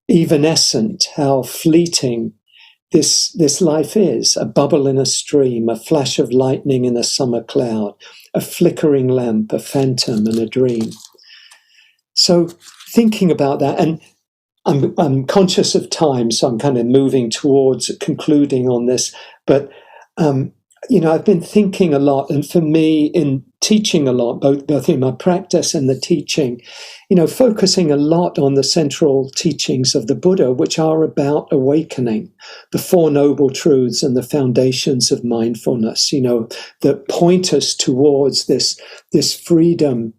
evanescent, how fleeting this life is: a bubble in a stream, a flash of lightning in a summer cloud, a flickering lamp, a phantom and a dream. So thinking about that, and I'm conscious of time, so I'm kind of moving towards concluding on this. But I've been thinking a lot, and for me, in teaching a lot, both in my practice and the teaching, focusing a lot on the central teachings of the Buddha, which are about awakening, the Four Noble Truths and the foundations of mindfulness. That point us towards this freedom.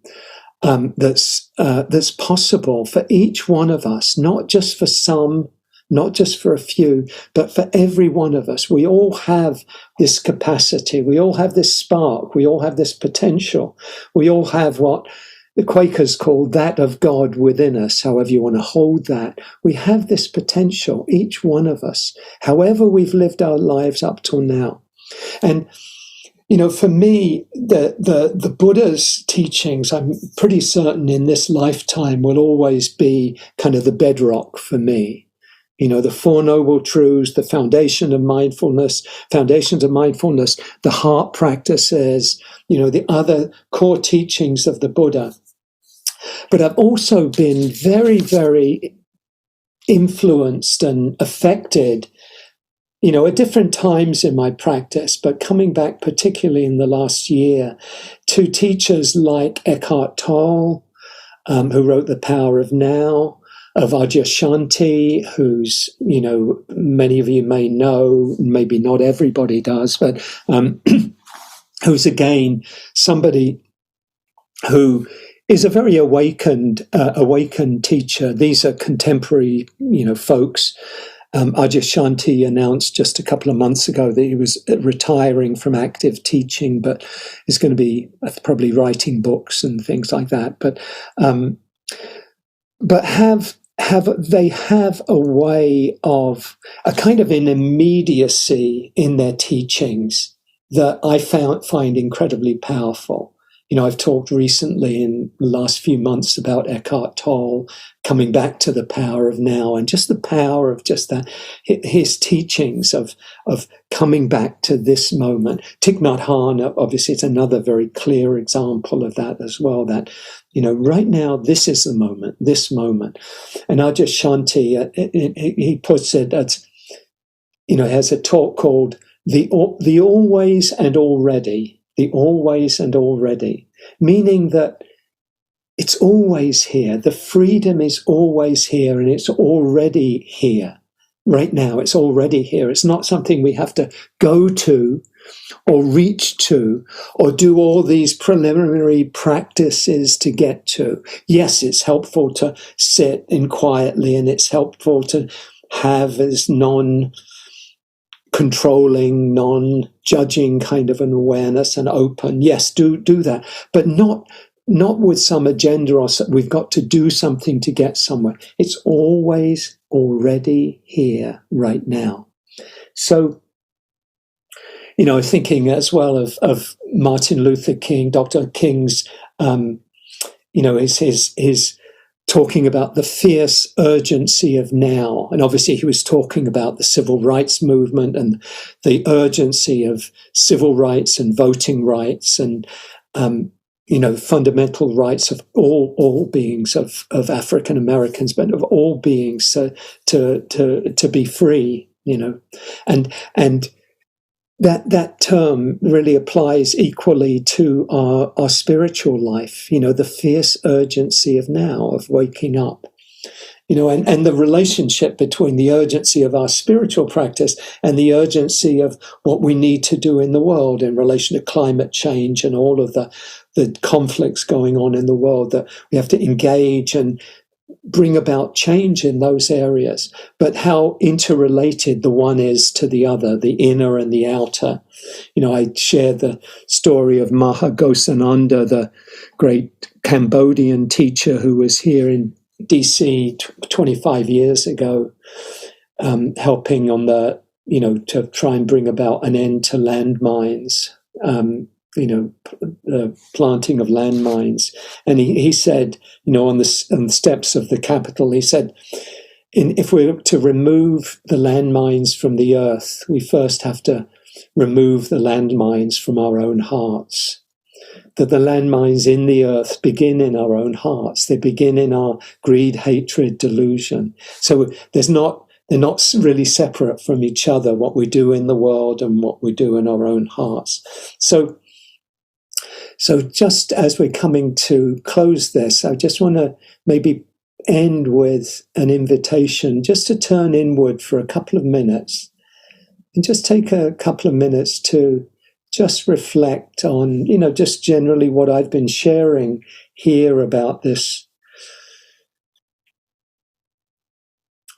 That's possible for each one of us, not just for some, not just for a few, but for every one of us. We all have this capacity. We all have this spark. We all have this potential. We all have what the Quakers call that of God within us, however you want to hold that. We have this potential, each one of us, however we've lived our lives up till now. And for me, the Buddha's teachings, I'm pretty certain in this lifetime, will always be kind of the bedrock for me. The Four Noble Truths, the foundations of mindfulness, the heart practices, the other core teachings of the Buddha. But I've also been very, very influenced and affected at different times in my practice, but coming back particularly in the last year, to teachers like Eckhart Tolle, who wrote The Power of Now, of Adyashanti, who's, many of you may know, maybe not everybody does, but who's again somebody who is a very awakened teacher. These are contemporary, folks. Adyashanti announced just a couple of months ago that he was retiring from active teaching, but is going to be probably writing books and things like that. But they have a way of a kind of an immediacy in their teachings that I find incredibly powerful. I've talked recently in the last few months about Eckhart Tolle coming back to the power of now, and just the power of just that, his teachings of coming back to this moment. Thich Nhat Hanh, obviously, it's another very clear example of that as well, that, right now, this is the moment, this moment. And Adyashanti, he puts it as, has a talk called the always and already. The always and already, meaning that it's always here. The freedom is always here, and it's already here. right now. It's already here. It's not something we have to go to or reach to or do all these preliminary practices to get to. Yes, it's helpful to sit in quietly, and it's helpful to have this non-controlling, non-judging kind of an awareness and open. Yes, do that, but not with some agenda or we've got to do something to get somewhere. It's always already here right now. So, thinking as well of Martin Luther King, Dr. King's, his talking about the fierce urgency of now. And obviously he was talking about the civil rights movement and the urgency of civil rights and voting rights and, fundamental rights of all beings of African Americans, but of all beings to be free, and that term really applies equally to our spiritual life, the fierce urgency of now, of waking up, and the relationship between the urgency of our spiritual practice and the urgency of what we need to do in the world in relation to climate change and all of the conflicts going on in the world, that we have to engage and bring about change in those areas, but how interrelated the one is to the other, the inner and the outer. I shared the story of Maha Ghosananda, the great Cambodian teacher who was here in DC 25 years ago, helping on to try and bring about an end to landmines, the planting of landmines. And he said, on the steps of the Capitol, he said, if we're to remove the landmines from the earth, we first have to remove the landmines from our own hearts. That the landmines in the earth begin in our own hearts. They begin in our greed, hatred, delusion. So they're not really separate from each other, what we do in the world and what we do in our own hearts. So just as we're coming to close this, I just want to maybe end with an invitation just to turn inward for a couple of minutes and just take a couple of minutes to just reflect on, just generally what I've been sharing here about this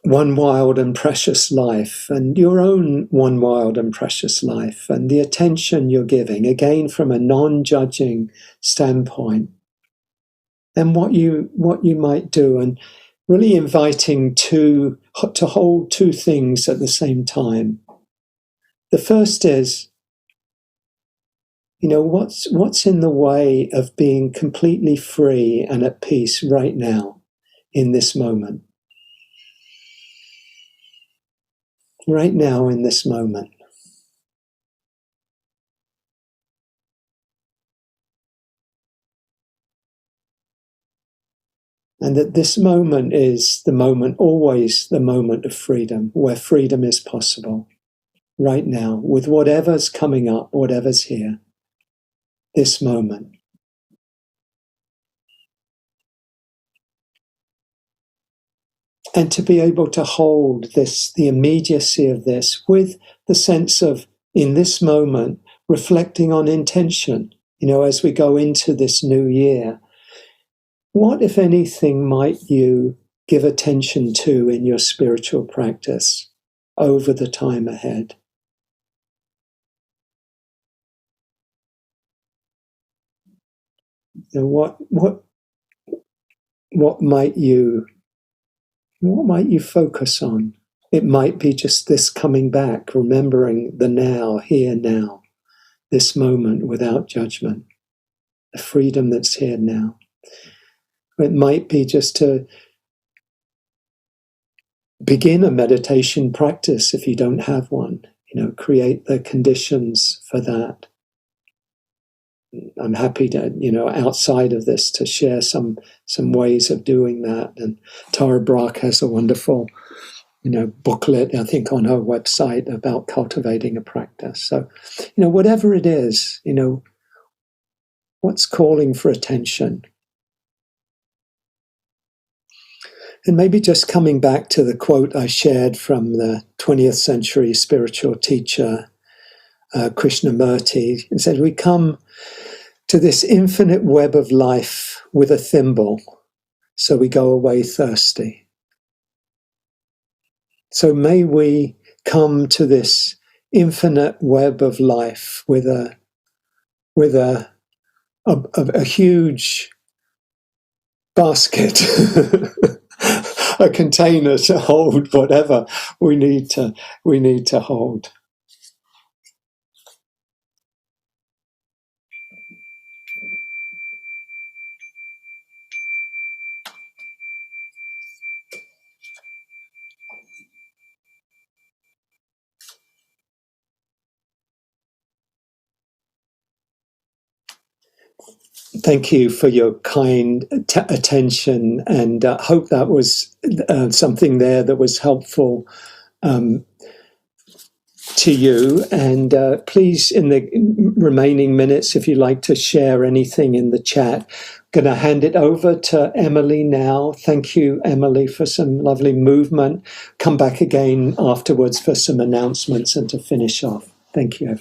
one wild and precious life, and your own one wild and precious life, and the attention you're giving, again from a non-judging standpoint, and what you might do, and really inviting to hold two things at the same time. The first is, what's in the way of being completely free and at peace right now, in this moment? Right now, in this moment. And that this moment is the moment, always the moment of freedom, where freedom is possible. Right now, with whatever's coming up, whatever's here. This moment. And to be able to hold this, the immediacy of this, with the sense of, in this moment, reflecting on intention, as we go into this new year. What, if anything, might you give attention to in your spiritual practice over the time ahead? What might you focus on? It might be just this coming back, remembering the now, here now, this moment without judgment, the freedom that's here now. It might be just to begin a meditation practice if you don't have one, create the conditions for that. I'm happy to, outside of this, to share some ways of doing that. And Tara Brach has a wonderful, booklet, I think, on her website about cultivating a practice. So, whatever it is, what's calling for attention. And maybe just coming back to the quote I shared from the 20th century spiritual teacher, Krishnamurti, and said, we come to this infinite web of life with a thimble, so we go away thirsty. So may we come to this infinite web of life with a huge basket, a container to hold whatever we need to hold. Thank you for your kind attention, and hope that was something there that was helpful to you. And please, in the remaining minutes, if you'd like to share anything in the chat, going to hand it over to Emily now. Thank you, Emily, for some lovely movement. Come back again afterwards for some announcements and to finish off. Thank you.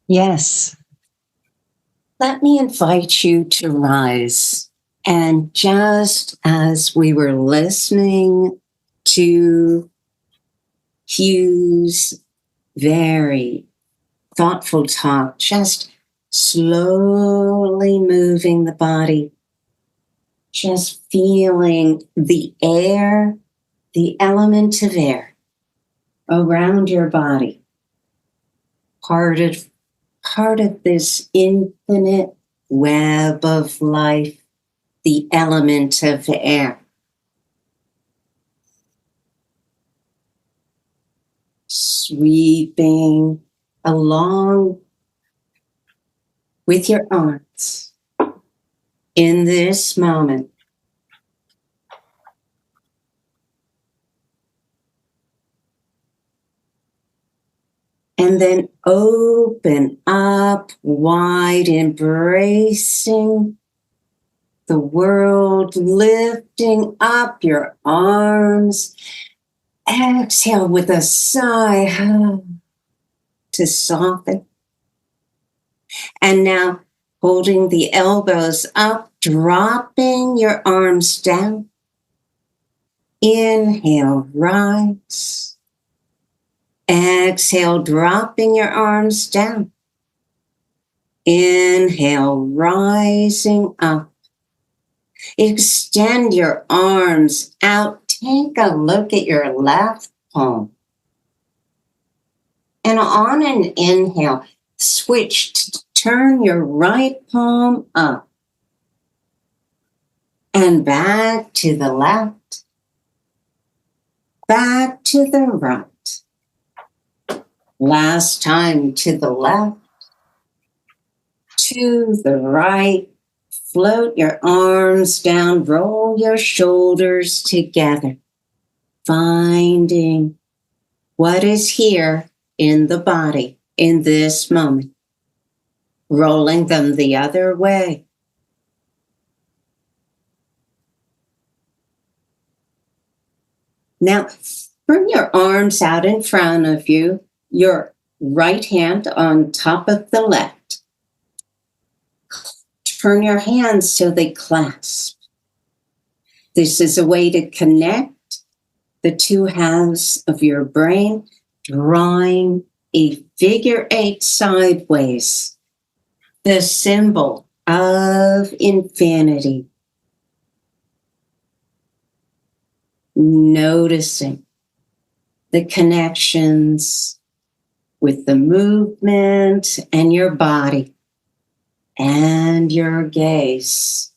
Yes. Let me invite you to rise. And just as we were listening to Hugh's very thoughtful talk, just slowly moving the body, just feeling the air, the element of air around your body, part of this infinite web of life, the element of air. Sweeping along with your arms in this moment. And then open up wide, embracing the world, lifting up your arms. Exhale with a sigh to soften. And now holding the elbows up, dropping your arms down. Inhale, rise. Exhale, dropping your arms down. Inhale, rising up. Extend your arms out. Take a look at your left palm. And on an inhale, switch to turn your right palm up. And back to the left. Back to the right. Last time to the left, to the right. Float your arms down, roll your shoulders together, finding what is here in the body in this moment. Rolling them the other way. Now, bring your arms out in front of you. Your right hand on top of the left. Turn your hands so they clasp. This is a way to connect the two halves of your brain, drawing a figure 8 sideways, the symbol of infinity. Noticing the connections with the movement and your body and your gaze.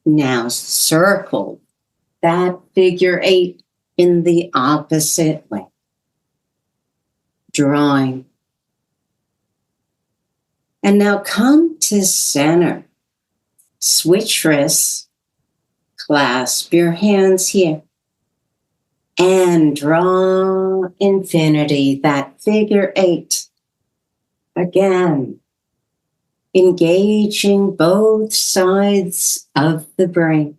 Now circle that figure 8 in the opposite way. Drawing. And now come to center. Switch wrists. Clasp your hands here. And draw infinity, that figure 8. Again, engaging both sides of the brain.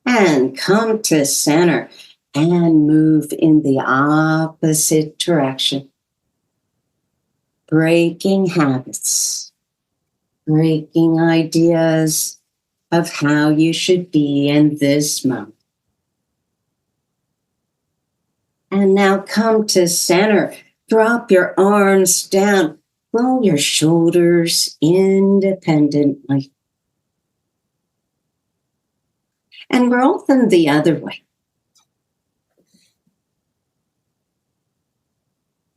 And come to center and move in the opposite direction. Breaking habits, breaking ideas of how you should be in this moment. And now come to center. Drop your arms down. Roll your shoulders independently. And roll them the other way.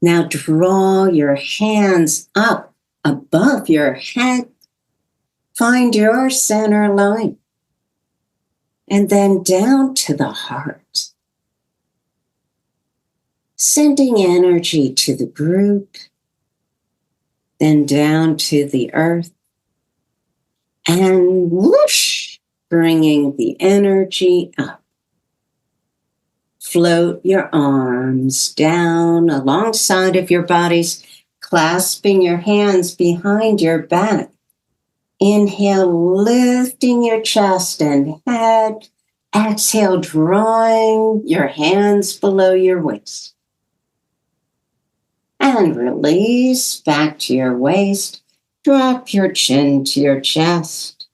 Now draw your hands up above your head. Find your center line. And then down to the heart. Sending energy to the group, then down to the earth, and whoosh, bringing the energy up. Float your arms down alongside of your bodies, clasping your hands behind your back. Inhale, lifting your chest and head. Exhale, drawing your hands below your waist. And release back to your waist. Drop your chin to your chest.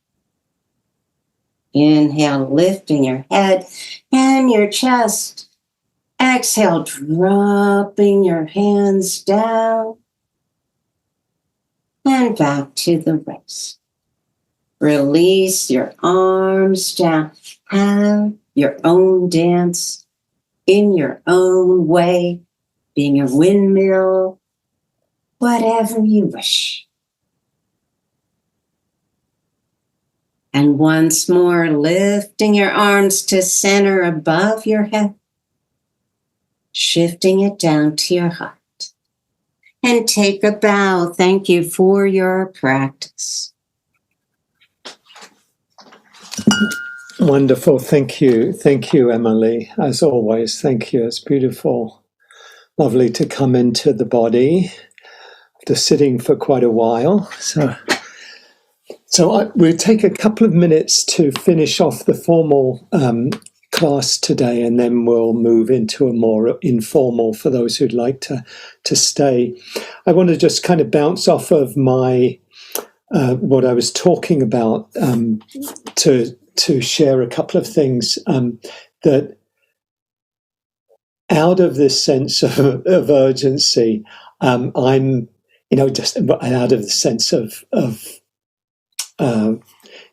Inhale, lifting your head and your chest. Exhale, dropping your hands down. And back to the waist. Release your arms down. Have your own dance in your own way. Being a windmill, whatever you wish. And once more, lifting your arms to center above your head, shifting it down to your heart. And take a bow. Thank you for your practice. Wonderful. Thank you. Thank you, Emily. As always, thank you. It's beautiful. Lovely to come into the body after sitting for quite a while. So we'll take a couple of minutes to finish off the formal class today, and then we'll move into a more informal for those who'd like to stay. I want to just kind of bounce off of my what I was talking about to share a couple of things that. Out of this sense of urgency, I'm, just out of the sense of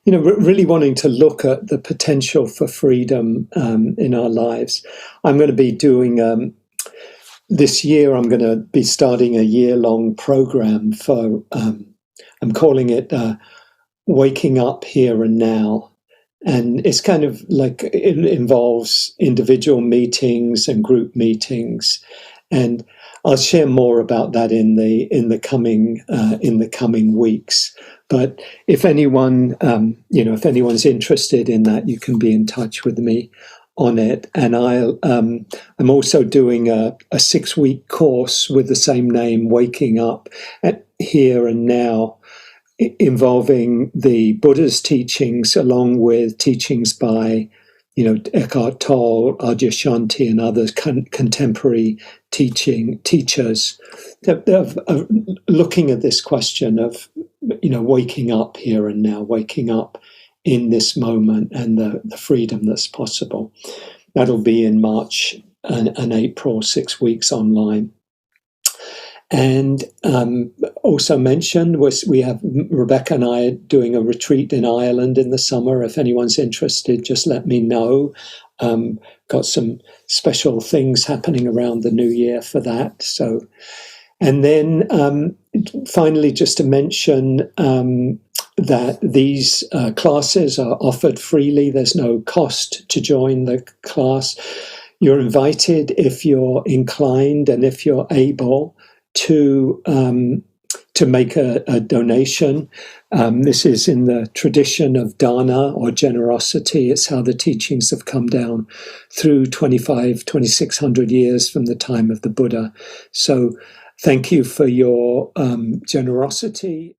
really wanting to look at the potential for freedom in our lives. I'm going to be doing this year. I'm going to be starting a year-long program for. I'm calling it "Waking Up Here and Now." And it's kind of like it involves individual meetings and group meetings, and I'll share more about that in the coming weeks. But if anyone, if anyone's interested in that, you can be in touch with me on it. And I'm also doing a 6-week course with the same name, Waking Up Here and Now, involving the Buddha's teachings along with teachings by, Eckhart Tolle, Adyashanti, and other contemporary teachers of looking at this question of, waking up here and now, waking up in this moment and the freedom that's possible. That'll be in March and April, 6 weeks online. And also mentioned we have Rebecca and I doing a retreat in Ireland in the summer. If anyone's interested, just let me know. Got some special things happening around the new year for that. So, and then finally, just to mention that these classes are offered freely. There's no cost to join the class. You're invited if you're inclined and if you're able to make a donation. This is in the tradition of dana, or generosity. It's how the teachings have come down through 2600 years from the time of the Buddha. So thank you for your generosity.